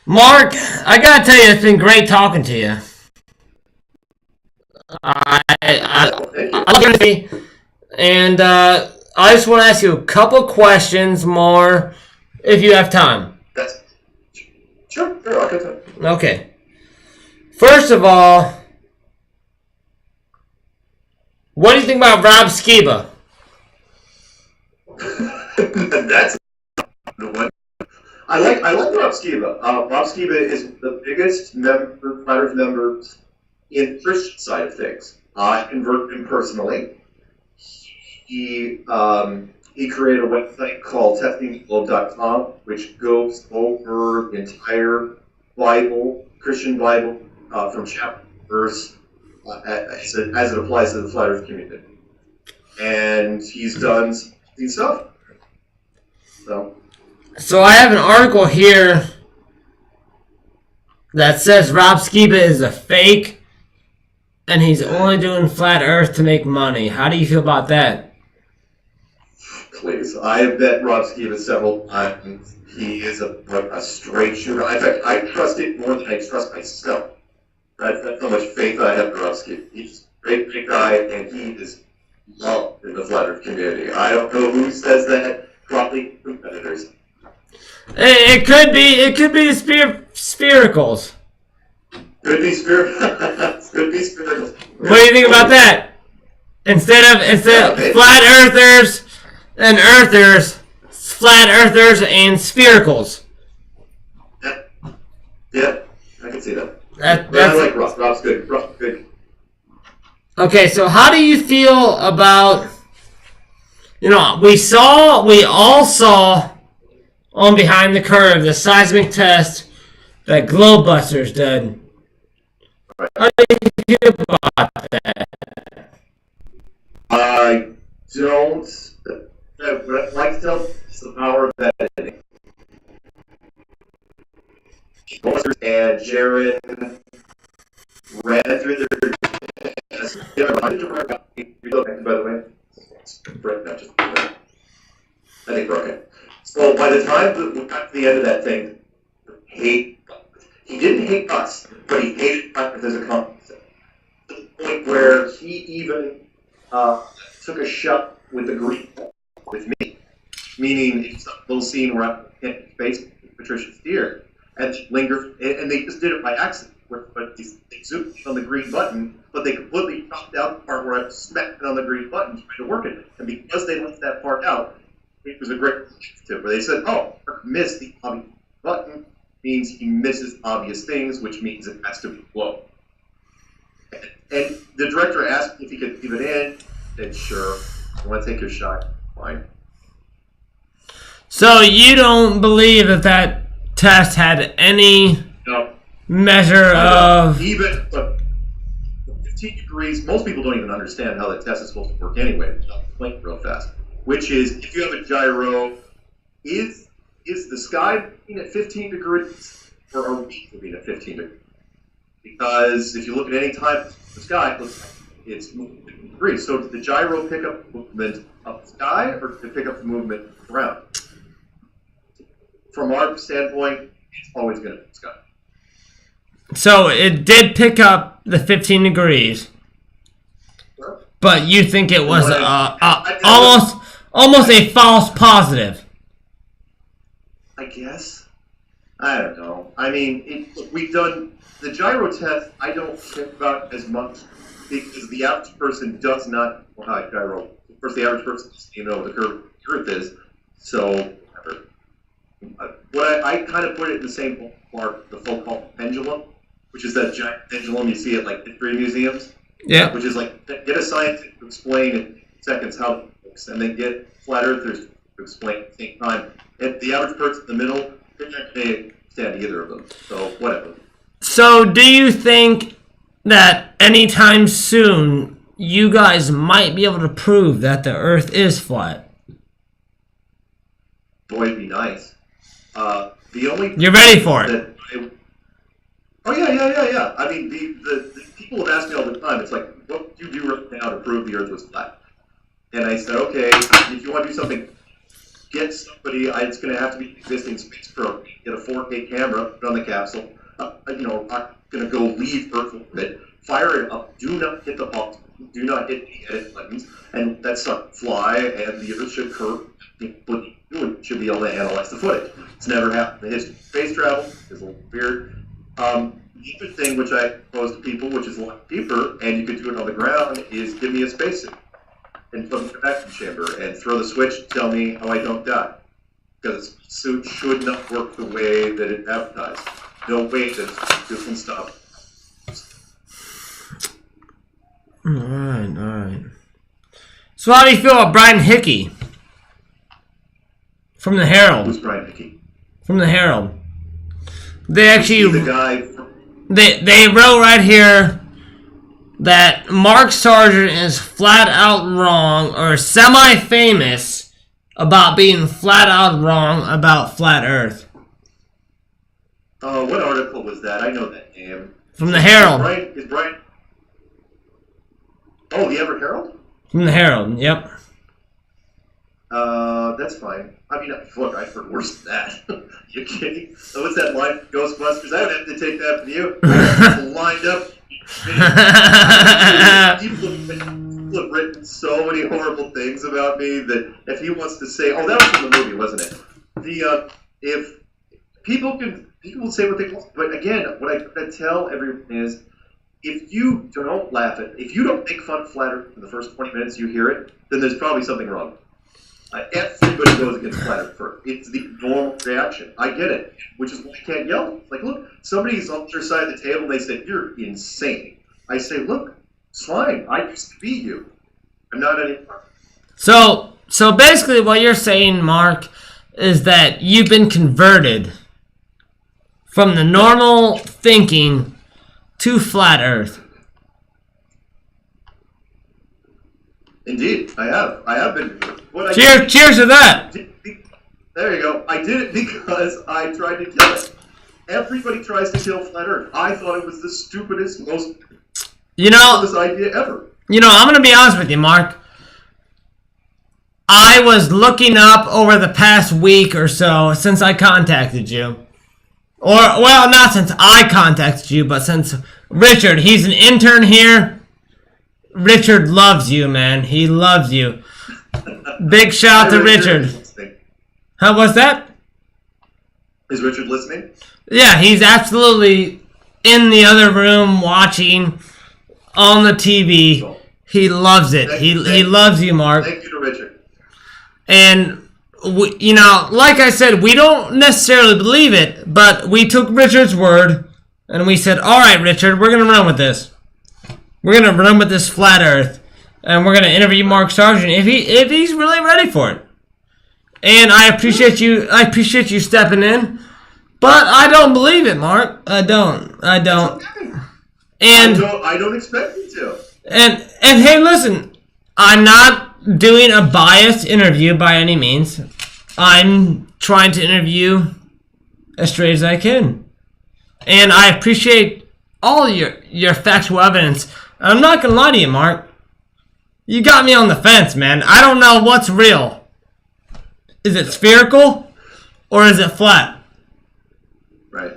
Speaker 3: I gotta tell you, it's been great talking to you. I love you, and I just want to ask you a couple questions more, if you have time.
Speaker 2: Sure, I'll get to it.
Speaker 3: Okay. First of all, what do you think about Rob Skiba?
Speaker 2: That's the one. I like Rob Skiba. Rob Skiba is the biggest Flat Earth member in the Christian side of things. I converted him personally. He created a website called testingglobe.com, which goes over the entire Bible, Christian Bible, from chapter to verse, as it applies to the Flat Earth community. And he's done stuff.
Speaker 3: So I have an article here that says Rob Skiba is a fake and he's only doing Flat Earth to make money. How do you feel about that?
Speaker 2: Please. I have met Rob Skiba several times. He is a straight shooter. In fact, I trust it more than I trust myself. That's how much faith I have in Rob Skiba. He's a great guy, and he is loved in the Flat Earth community. I don't know who says that. Probably competitors.
Speaker 3: It could be the spiracles.
Speaker 2: Could be spiracles. Could be spiracles.
Speaker 3: What do you think about that? Instead of flat earthers and earthers, flat earthers and spiracles.
Speaker 2: Yeah, I can see that.
Speaker 3: I
Speaker 2: like Rob. Rob's good. Rob's good.
Speaker 3: Okay, so how do you feel about? We all saw on Behind the Curve the seismic test that Globebusters did.
Speaker 2: Right.
Speaker 3: How do you feel about that?
Speaker 2: I don't. What I'd like to tell is the power of editing. Globebusters and Jared ran through their. By the way. I think we're okay. So by the time we got to the end of that thing, he didn't hate us, but he hated us as a company. To the point where he even took a shot with the green with me. Meaning, it's a little scene where I'm in space with Patricia Steer, and she lingered, and they just did it by accident. But they zoomed on the green button, but they completely chopped out the part where I smacked it on the green button trying to work it. And because they left that part out, it was a great tip where they said, "Oh, Mark missed the obvious button, means he misses obvious things, which means it has to be low." And the director asked if he could leave it in. I said, "Sure, you want to take your shot? Fine."
Speaker 3: So you don't believe that test had any?
Speaker 2: No.
Speaker 3: measure of...
Speaker 2: Even 15 degrees, most people don't even understand how the test is supposed to work anyway. I'll explain real fast. Which is, if you have a gyro, is the sky moving at 15 degrees, or are we moving at 15 degrees? Because if you look at any time in the sky, it looks like it's moving 15 degrees. So did the gyro pick up the movement of the sky, or did it pick up the movement around? From our standpoint, it's always going to be the sky.
Speaker 3: So it did pick up the 15 degrees, but you think it was almost a false positive.
Speaker 2: I guess. I don't know. I mean, we've done the gyro test. I don't think about as much because the average person does not know how gyro. First, the average person doesn't know the curve of the Earth is. So, what I kind of put it in the same part, the so-called pendulum, which is that giant pendulum you see at like history museums.
Speaker 3: Yeah.
Speaker 2: Which is like, get a scientist to explain in seconds how it works, and then get flat earthers to explain at the same time. And the average person in the middle, they're not going to understand either of them. So, whatever.
Speaker 3: So, do you think that anytime soon you guys might be able to prove that the Earth is flat?
Speaker 2: Boy, it'd be nice. The only
Speaker 3: You're ready for it.
Speaker 2: Oh yeah. I mean, the people have asked me all the time. It's like, what do you do right now to prove the Earth was flat? And I said, okay, if you want to do something, get somebody. It's going to have to be an existing space program. Get a 4K camera, put it on the capsule. I'm going to go leave Earth orbit, fire it up. Do not hit the pulse. Do not hit the edit buttons, and that stuff fly, and the Earth should curve. What you should be able to analyze the footage. It's never happened in the history of space travel. It's a little weird. The other thing which I propose to people, which is a lot cheaper, and you could do it on the ground, is give me a spacesuit and put me in a vacuum chamber and throw the switch and tell me how I don't die. Because the suit should not work the way that it advertised. No way that it's doing stuff.
Speaker 3: All right. So how do you feel about Brian Hickey from the Herald?
Speaker 2: Who's Brian Hickey?
Speaker 3: From the Herald. They actually
Speaker 2: the guy.
Speaker 3: They wrote right here that Mark Sargent is flat out wrong, or semi-famous about being flat out wrong about flat Earth.
Speaker 2: Oh, what article was that? I know that name.
Speaker 3: From the Herald.
Speaker 2: Is Brian? Oh, the Everett Herald?
Speaker 3: From the Herald, yep.
Speaker 2: That's fine. I mean, look, I've heard worse than that. You kidding? So what's that line from Ghostbusters? I would have to take that from you. Lined up. People have written so many horrible things about me that if he wants to say, oh, that was from the movie, wasn't it? If people will say what they want, but again, what I tell everyone is, if you don't laugh at, if you don't make fun of flat Earth in the first 20 minutes you hear it, then there's probably something wrong. Everybody goes against flat Earth first. It's the normal reaction. I get it, which is why I can't yell. It's like, look, somebody's on their side of the table and they say, you're insane. I say, look, it's fine. I used to be you. I'm not anymore.
Speaker 3: So basically what you're saying, Mark, is that you've been converted from the normal thinking to flat Earth.
Speaker 2: Indeed, I have. I have been.
Speaker 3: Cheers to that.
Speaker 2: There you go. I did it because I tried to kill it. Everybody tries to kill flat Earth. I thought it was the stupidest, most ridiculous idea ever.
Speaker 3: I'm going to be honest with you, Mark. I was looking up over the past week or so since I contacted you. Well, not since I contacted you, but since Richard, he's an intern here. Richard loves you, man. He loves you. Big shout out to Richard. How was that?
Speaker 2: Is Richard listening?
Speaker 3: Yeah, he's absolutely in the other room watching on the TV. Cool. He loves it. He loves you, Mark.
Speaker 2: Thank you to Richard.
Speaker 3: And like I said, we don't necessarily believe it, but we took Richard's word and we said, all right, Richard, we're going to run with this. We're going to run with this flat Earth, and we're going to interview Mark Sargent if he's really ready for it. And I appreciate you stepping in. But I don't believe it, Mark. I don't.
Speaker 2: Okay.
Speaker 3: And
Speaker 2: I don't expect you to.
Speaker 3: and hey, listen, I'm not doing a biased interview by any means. I'm trying to interview as straight as I can. And I appreciate all your factual evidence. I'm not gonna lie to you, Mark. You got me on the fence, man. I don't know what's real. Is it spherical or is it flat?
Speaker 2: Right.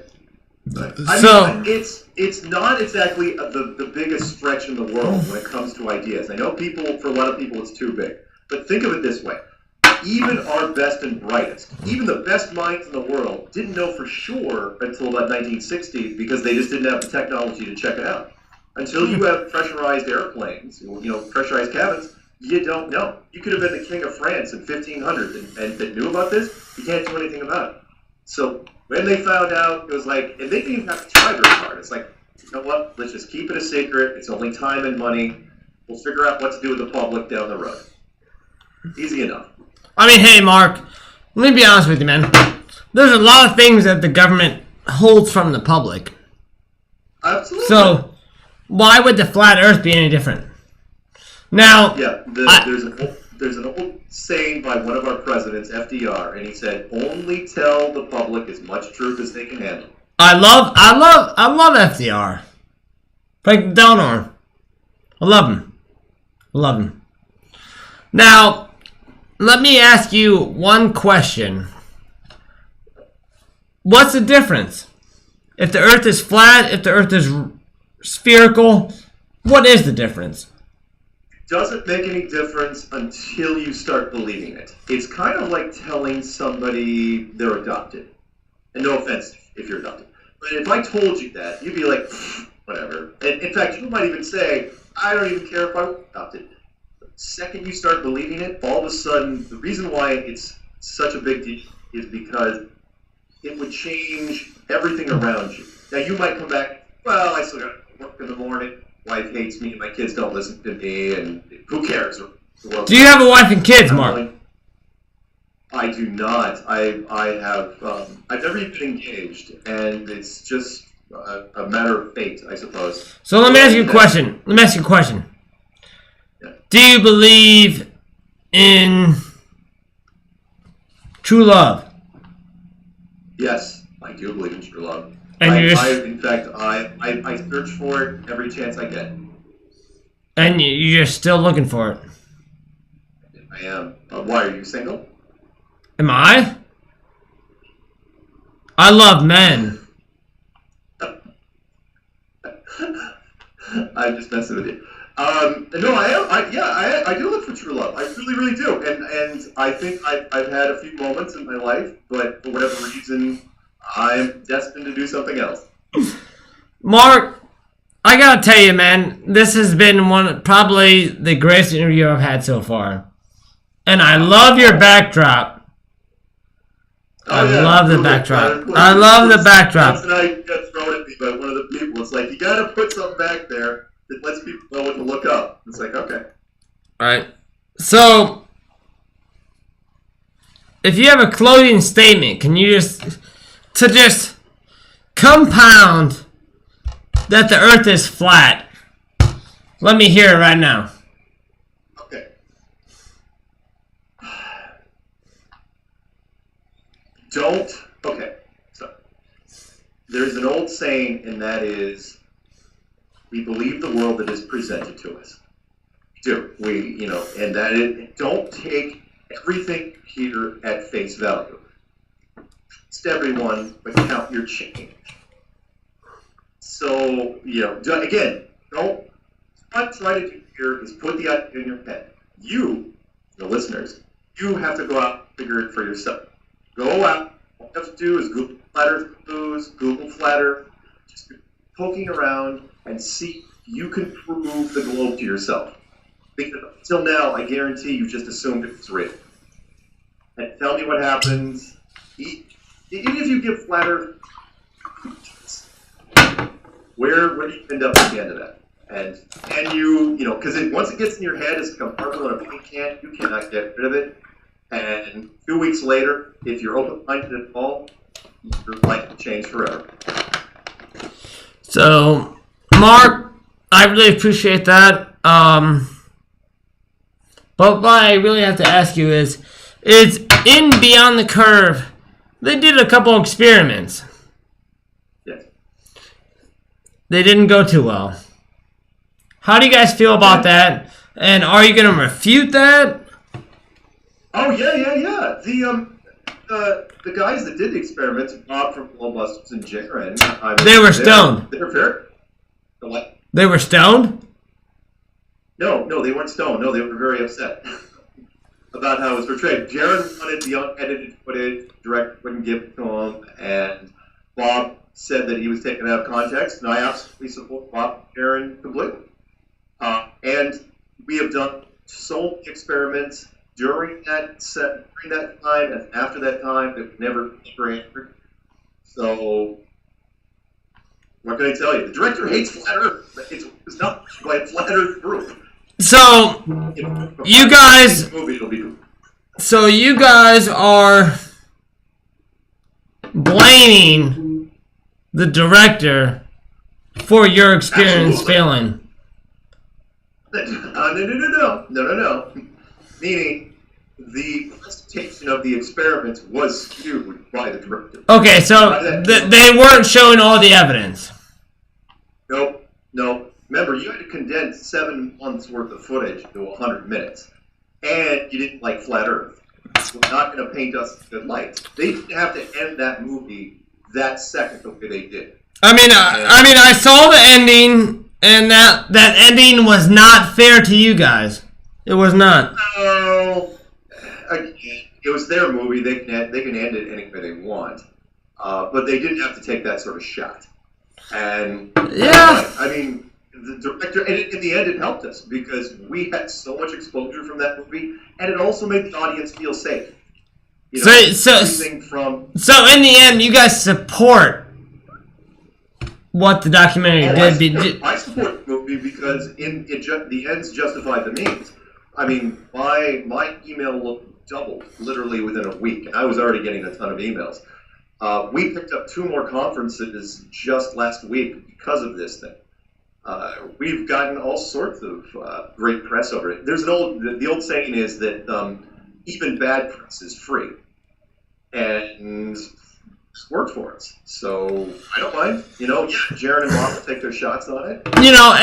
Speaker 3: So
Speaker 2: it's not exactly the biggest stretch in the world when it comes to ideas. I know for a lot of people, it's too big. But think of it this way. Even our best and brightest, even the best minds in the world, didn't know for sure until about 1960 because they just didn't have the technology to check it out. Until you have pressurized airplanes, pressurized cabins, you don't know. You could have been the king of France in 1500 and that knew about this. You can't do anything about it. So when they found out, it was like, and they didn't even have to try very hard. It's like, you know what? Let's just keep it a secret. It's only time and money. We'll figure out what to do with the public down the road. Easy enough.
Speaker 3: I mean, hey, Mark, let me be honest with you, man. There's a lot of things that the government holds from the public.
Speaker 2: Absolutely.
Speaker 3: So, why would the flat Earth be any different? Now,
Speaker 2: yeah, there's an old saying by one of our presidents, FDR, and he said, "Only tell the public as much truth as they can handle."
Speaker 3: I love FDR. Frank Delano. I love him. Now, let me ask you one question. What's the difference? If the Earth is flat, if the Earth is spherical, what is the difference?
Speaker 2: Doesn't make any difference until you start believing it. It's kind of like telling somebody they're adopted. And no offense if you're adopted. But if I told you that, you'd be like, whatever. And in fact, you might even say, I don't even care if I was adopted. The second you start believing it, all of a sudden, the reason why it's such a big deal is because it would change everything around you. Now, you might come back, well, I still got to work in the morning. Wife hates me, my kids don't listen to me, and who cares?
Speaker 3: Do you have a wife and kids, Mark?
Speaker 2: I do not. I have. I've never even been engaged, and it's just a matter of fate, I suppose.
Speaker 3: So let me ask you a question.
Speaker 2: Yeah.
Speaker 3: Do you believe in true love?
Speaker 2: Yes, I do believe in true love.
Speaker 3: And
Speaker 2: in fact, I search for it every chance I get.
Speaker 3: And you're still looking for it.
Speaker 2: I am. Why, are you single?
Speaker 3: Am I? I love men.
Speaker 2: I'm just messing with you. No, I am. I do look for true love. I really, really do. And I think I've had a few moments in my life, but for whatever reason, I'm destined to do something else.
Speaker 3: Mark, I gotta tell you, man, this has been probably the greatest interview I've had so far. And I love your backdrop. I love the backdrop. I love the backdrop.
Speaker 2: Once I got thrown at me by one of the people. It's like, you gotta put something back there that lets people know what to look up. It's like, okay.
Speaker 3: All right. So, if you have a closing statement, can you just compound that the Earth is flat? Let me hear it right now.
Speaker 2: Okay. Okay. So, there's an old saying, and that is, we believe the world that is presented to us. We do. And that don't take everything here at face value. Trust everyone, but count your change. So, again, what I try to do here is put the idea in your head. You, the listeners, you have to go out and figure it for yourself. Go out. All you have to do is Google Flat Earth News, Google Flat Earth, just be poking around and see if you can prove the globe to yourself. Because until now, I guarantee you just assumed it was real. And tell me what happens. Even if you give Flat Earth, where do you end up at the end of that? And you because once it gets in your head, it's become harder than a paint can. You cannot get rid of it. And 2 weeks later, if you're open-minded at all, your life will change forever.
Speaker 3: So, Mark, I really appreciate that. But what I really have to ask you is in Beyond the Curve, they did a couple experiments.
Speaker 2: Yes.
Speaker 3: They didn't go too well. How do you guys feel about that? And are you going to refute that?
Speaker 2: Oh yeah. The guys that did the experiments, Bob from Blowbusters and Jaren,
Speaker 3: They were stoned.
Speaker 2: They're fair. The what?
Speaker 3: They were stoned?
Speaker 2: No, they weren't stoned. No, they were very upset about how it was portrayed. Jaren wanted the unedited footage, director wouldn't give it to him, and Bob said that he was taken out of context, and I absolutely support Bob and Jaren completely. And we have done so many experiments during that time and after that time that never answered. So, what can I tell you? The director hates Flat Earth. It's not by a Flat Earth group.
Speaker 3: So, you guys are blaming the director for your experience failing.
Speaker 2: No. Meaning, the presentation of the experiments was skewed by the director.
Speaker 3: Okay, so they weren't showing all the evidence.
Speaker 2: No. Remember, you had to condense 7 months worth of footage into 100 minutes. And you didn't like Flat Earth. We're not going to paint us in good light. They didn't have to end that movie that second the way they did.
Speaker 3: I mean, I saw the ending, and that ending was not fair to you guys. It was not.
Speaker 2: Oh, again, it was their movie. They can end it any way they want, but they didn't have to take that sort of shot. And
Speaker 3: yeah,
Speaker 2: I mean, the director, and in the end, it helped us because we had so much exposure from that movie, and it also made the audience feel safe. You know,
Speaker 3: so in the end, you guys support what the documentary did.
Speaker 2: I support the movie because the ends justify the means. I mean, my email doubled literally within a week, and I was already getting a ton of emails. We picked up 2 more conferences just last week because of this thing. We've gotten all sorts of great press over it. There's the old saying is that even bad press is free, and it's worked for us. So I don't mind. You know, yeah, Jaren and Bob will take their shots on it.
Speaker 3: You know,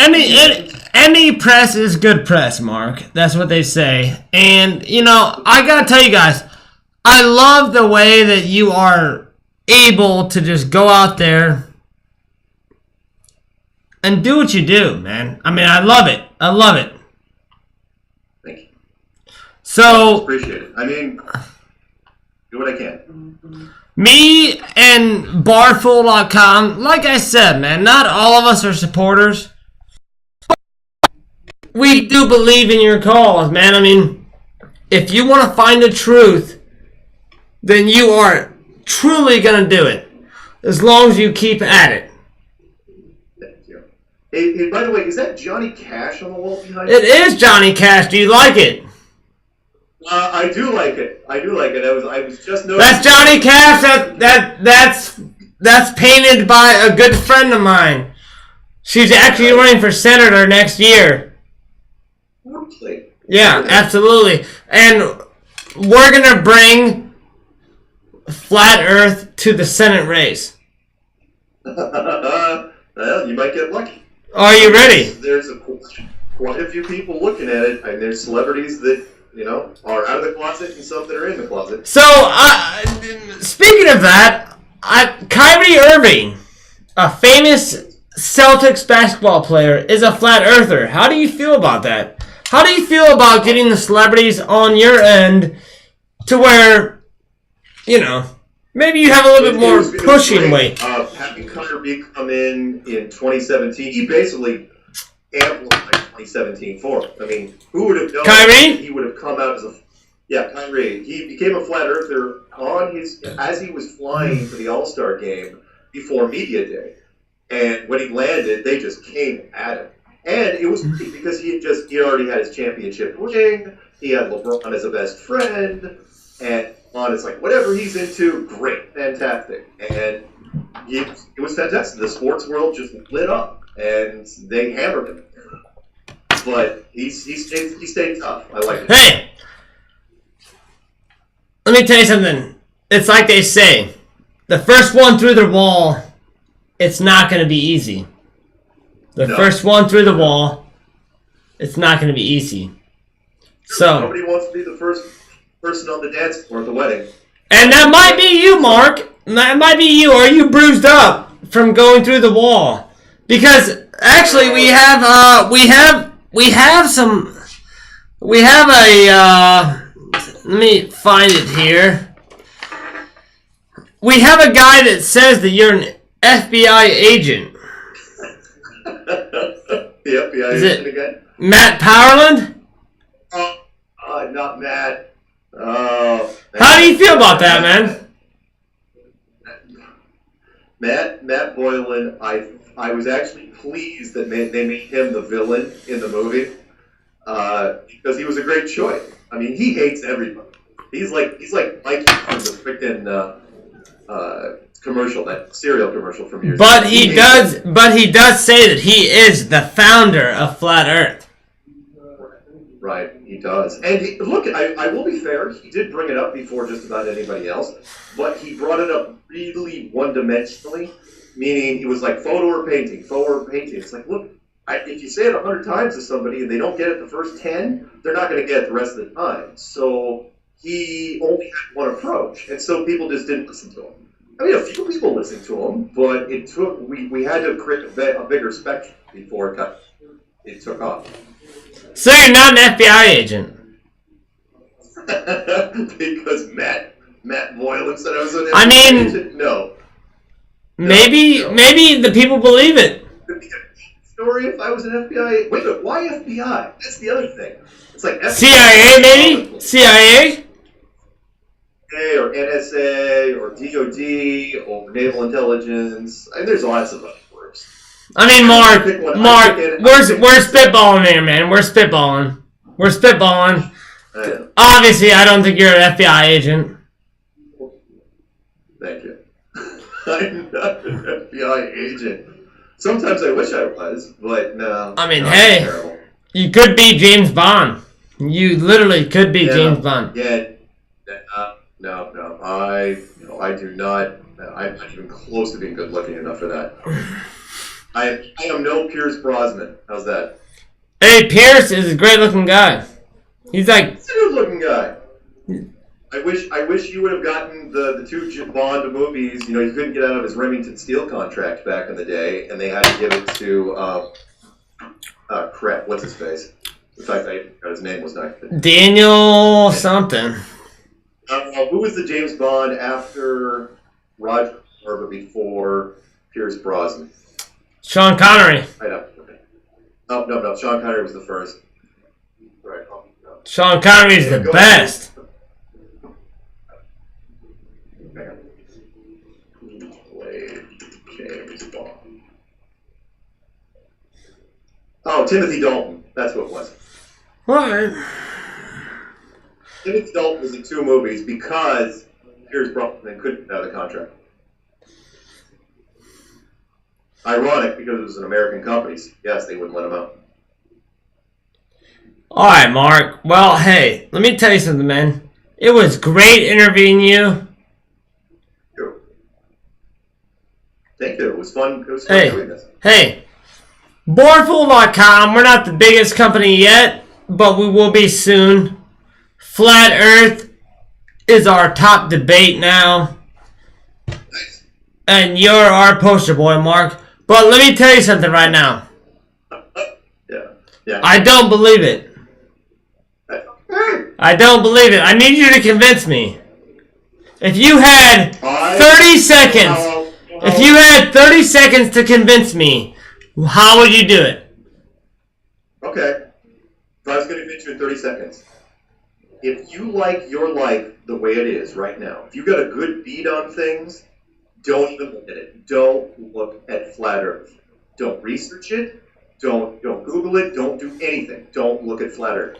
Speaker 3: any press is good press, Mark. That's what they say. And you know, I gotta tell you guys, I love the way that you are able to just go out there and do what you do, man. I mean, I love it.
Speaker 2: Thank you.
Speaker 3: So
Speaker 2: appreciate it. I mean, do what I can.
Speaker 3: Me and Barfool.com, like I said, man, not all of us are supporters. We do believe in your cause, man. I mean, if you want to find the truth, then you are truly going to do it. As long as you keep at it.
Speaker 2: Thank you. Hey, by the way, is that Johnny Cash on the wall behind
Speaker 3: you? It is Johnny Cash. Do you like it?
Speaker 2: I do like it. I was just noticing.
Speaker 3: That's Johnny Cash. That's painted by a good friend of mine. She's actually running for senator next year.
Speaker 2: Really?
Speaker 3: Yeah, absolutely. And we're gonna bring Flat Earth to the Senate race.
Speaker 2: Well, you might get lucky.
Speaker 3: Are you ready?
Speaker 2: There's quite a few people looking at it, and there's celebrities that, you know, are out of the closet and some that are in the closet.
Speaker 3: So, speaking of that, Kyrie Irving, a famous Celtics basketball player, is a flat earther. How do you feel about that? How do you feel about getting the celebrities on your end to where, you know, maybe you have a little bit more pushing weight?
Speaker 2: Having Kyrie come in 2017, he basically amplified 2017 for him. I mean, who would have known
Speaker 3: Kyrie?
Speaker 2: He would have come out as Kyrie. He became a flat earther as he was flying to the All-Star game before Media Day. And when he landed, they just came at him. And it was great because he already had his championship ring. He had LeBron as a best friend. And on it's like, whatever he's into, great, fantastic. And it was fantastic. The sports world just lit up, and they hammered him. But he stayed tough. I like it.
Speaker 3: Hey! Let me tell you something. It's like they say, the first one through the wall, it's not going to be easy. The first one through the wall, it's not going to be easy. So
Speaker 2: nobody wants to be the first person on the dance floor at the wedding.
Speaker 3: And that might be you, Mark. That might be you. Are you bruised up from going through the wall? Because actually, we have a. Let me find it here. We have a guy that says that you're an FBI agent.
Speaker 2: The FBI agent again?
Speaker 3: Matt Powerland?
Speaker 2: Not Matt. Oh.
Speaker 3: How do you feel about that, man?
Speaker 2: Matt Boylan, I was actually pleased that they made him the villain in the movie because he was a great choice. I mean, he hates everybody. He's like Mikey from the freaking commercial, that cereal commercial from years ago. But he
Speaker 3: does say that he is the founder of Flat Earth.
Speaker 2: Right, he does. And look, I will be fair, he did bring it up before just about anybody else, but he brought it up really one-dimensionally, meaning it was like photo or painting. It's like, look, if you say it 100 times to somebody and they don't get it the first 10, they're not going to get it the rest of the time. So he only had one approach, and so people just didn't listen to him. I mean, a few people listened to him, but it took we had to create a bigger spectrum before it took off.
Speaker 3: So you're not an FBI agent?
Speaker 2: Because Matt Boylan said I was an
Speaker 3: FBI
Speaker 2: agent? No.
Speaker 3: Maybe the people believe it.
Speaker 2: It'd be a story if I was an FBI. Wait, but why FBI? That's the other thing. It's like FBI,
Speaker 3: CIA, maybe? CIA?
Speaker 2: Or NSA, or DOD, or Naval Intelligence. I mean, there's lots of other words.
Speaker 3: I mean, Mark, we're spitballing here, man. We're spitballing. Obviously, I don't think you're an FBI agent.
Speaker 2: Thank you. I'm not an FBI agent. Sometimes I wish I was, but no.
Speaker 3: I mean, hey, you could be James Bond. You literally could be James Bond.
Speaker 2: Yeah. No. I do not. I'm not even close to being good looking enough for that. I am no Pierce Brosnan. How's that?
Speaker 3: Hey, Pierce is a great looking guy. He's like.
Speaker 2: He's a good looking guy. I wish you would have gotten the two Bond movies. You know, he couldn't get out of his Remington Steele contract back in the day, and they had to give it to crap. What's his face? In fact, I forgot his name was not
Speaker 3: Daniel something.
Speaker 2: Who was the James Bond after Roger Moore but before Pierce Brosnan?
Speaker 3: Sean Connery.
Speaker 2: I know. Oh, no. Sean Connery was the first. Right. Oh, no.
Speaker 3: Sean Connery's the best.
Speaker 2: Who played James Bond? Oh, Timothy Dalton. That's what it was.
Speaker 3: Alright.
Speaker 2: Timothy Dalton was in two movies because Pierce Brosnan couldn't get out of the contract. Ironic because it was an American company. Yes, they wouldn't let him out.
Speaker 3: Alright, Mark. Well, hey, let me tell you something, man. It was great interviewing you.
Speaker 2: Thank you. It was fun. It was fun doing this.
Speaker 3: Hey, Barfool.com. We're not the biggest company yet, but we will be soon. Flat Earth is our top debate now.
Speaker 2: Nice.
Speaker 3: And you're our poster boy, Mark. But let me tell you something right now.
Speaker 2: Yeah.
Speaker 3: I don't believe it. I don't believe it. I need you to convince me. If you had 30 seconds, if you had 30 seconds to convince me, how would you do it?
Speaker 2: Okay. If I was going to convince you in 30 seconds. If you like your life the way it is right now, if you got a good beat on things, don't even look at it. Don't look at Flat Earth. Don't research it. Don't Google it. Don't do anything. Don't look at Flat Earth.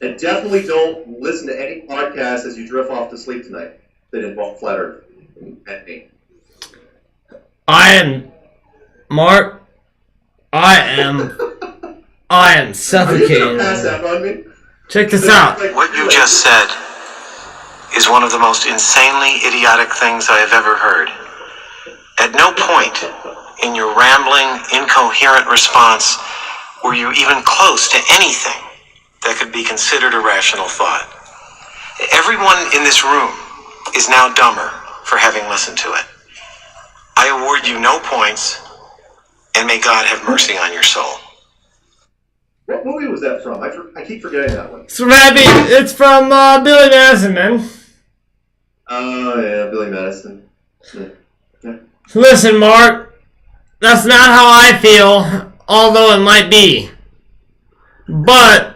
Speaker 2: And definitely don't listen to any podcast as you drift off to sleep tonight that involve flat Earth and me.
Speaker 3: Mark, I am suffocating.
Speaker 2: Pass that on me.
Speaker 3: Check this out.
Speaker 4: What you just said is one of the most insanely idiotic things I have ever heard. At no point in your rambling, incoherent response were you even close to anything that could be considered a rational thought. Everyone in this room is now dumber for having listened to it. I award you no points, and may God have mercy on your soul.
Speaker 2: What movie was that from? I keep forgetting that one.
Speaker 3: It's from Billy Madison, man.
Speaker 2: Oh, yeah, Billy Madison. Yeah.
Speaker 3: Listen, Mark, that's not how I feel, although it might be. But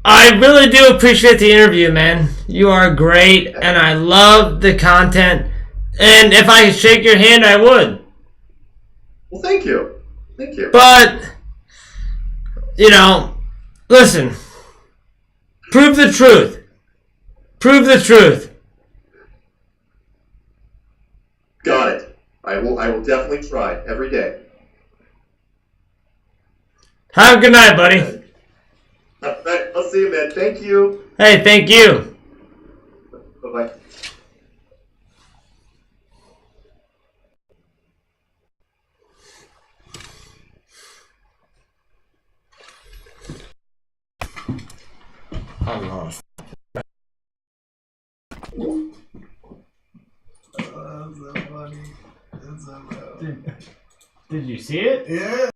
Speaker 3: I really do appreciate the interview, man. You are great, and I love the content. And if I could shake your hand, I would.
Speaker 2: Well, thank you. Thank you.
Speaker 3: But, listen. Prove the truth. Prove the truth.
Speaker 2: Got it. I will definitely try every day.
Speaker 3: Have a good night, buddy.
Speaker 2: All right, I'll see you, man. Thank you.
Speaker 3: Hey, thank you.
Speaker 2: Bye-bye.
Speaker 3: I'm lost.
Speaker 5: That's so funny. That's so funny.
Speaker 3: Did you see it?
Speaker 5: Yeah.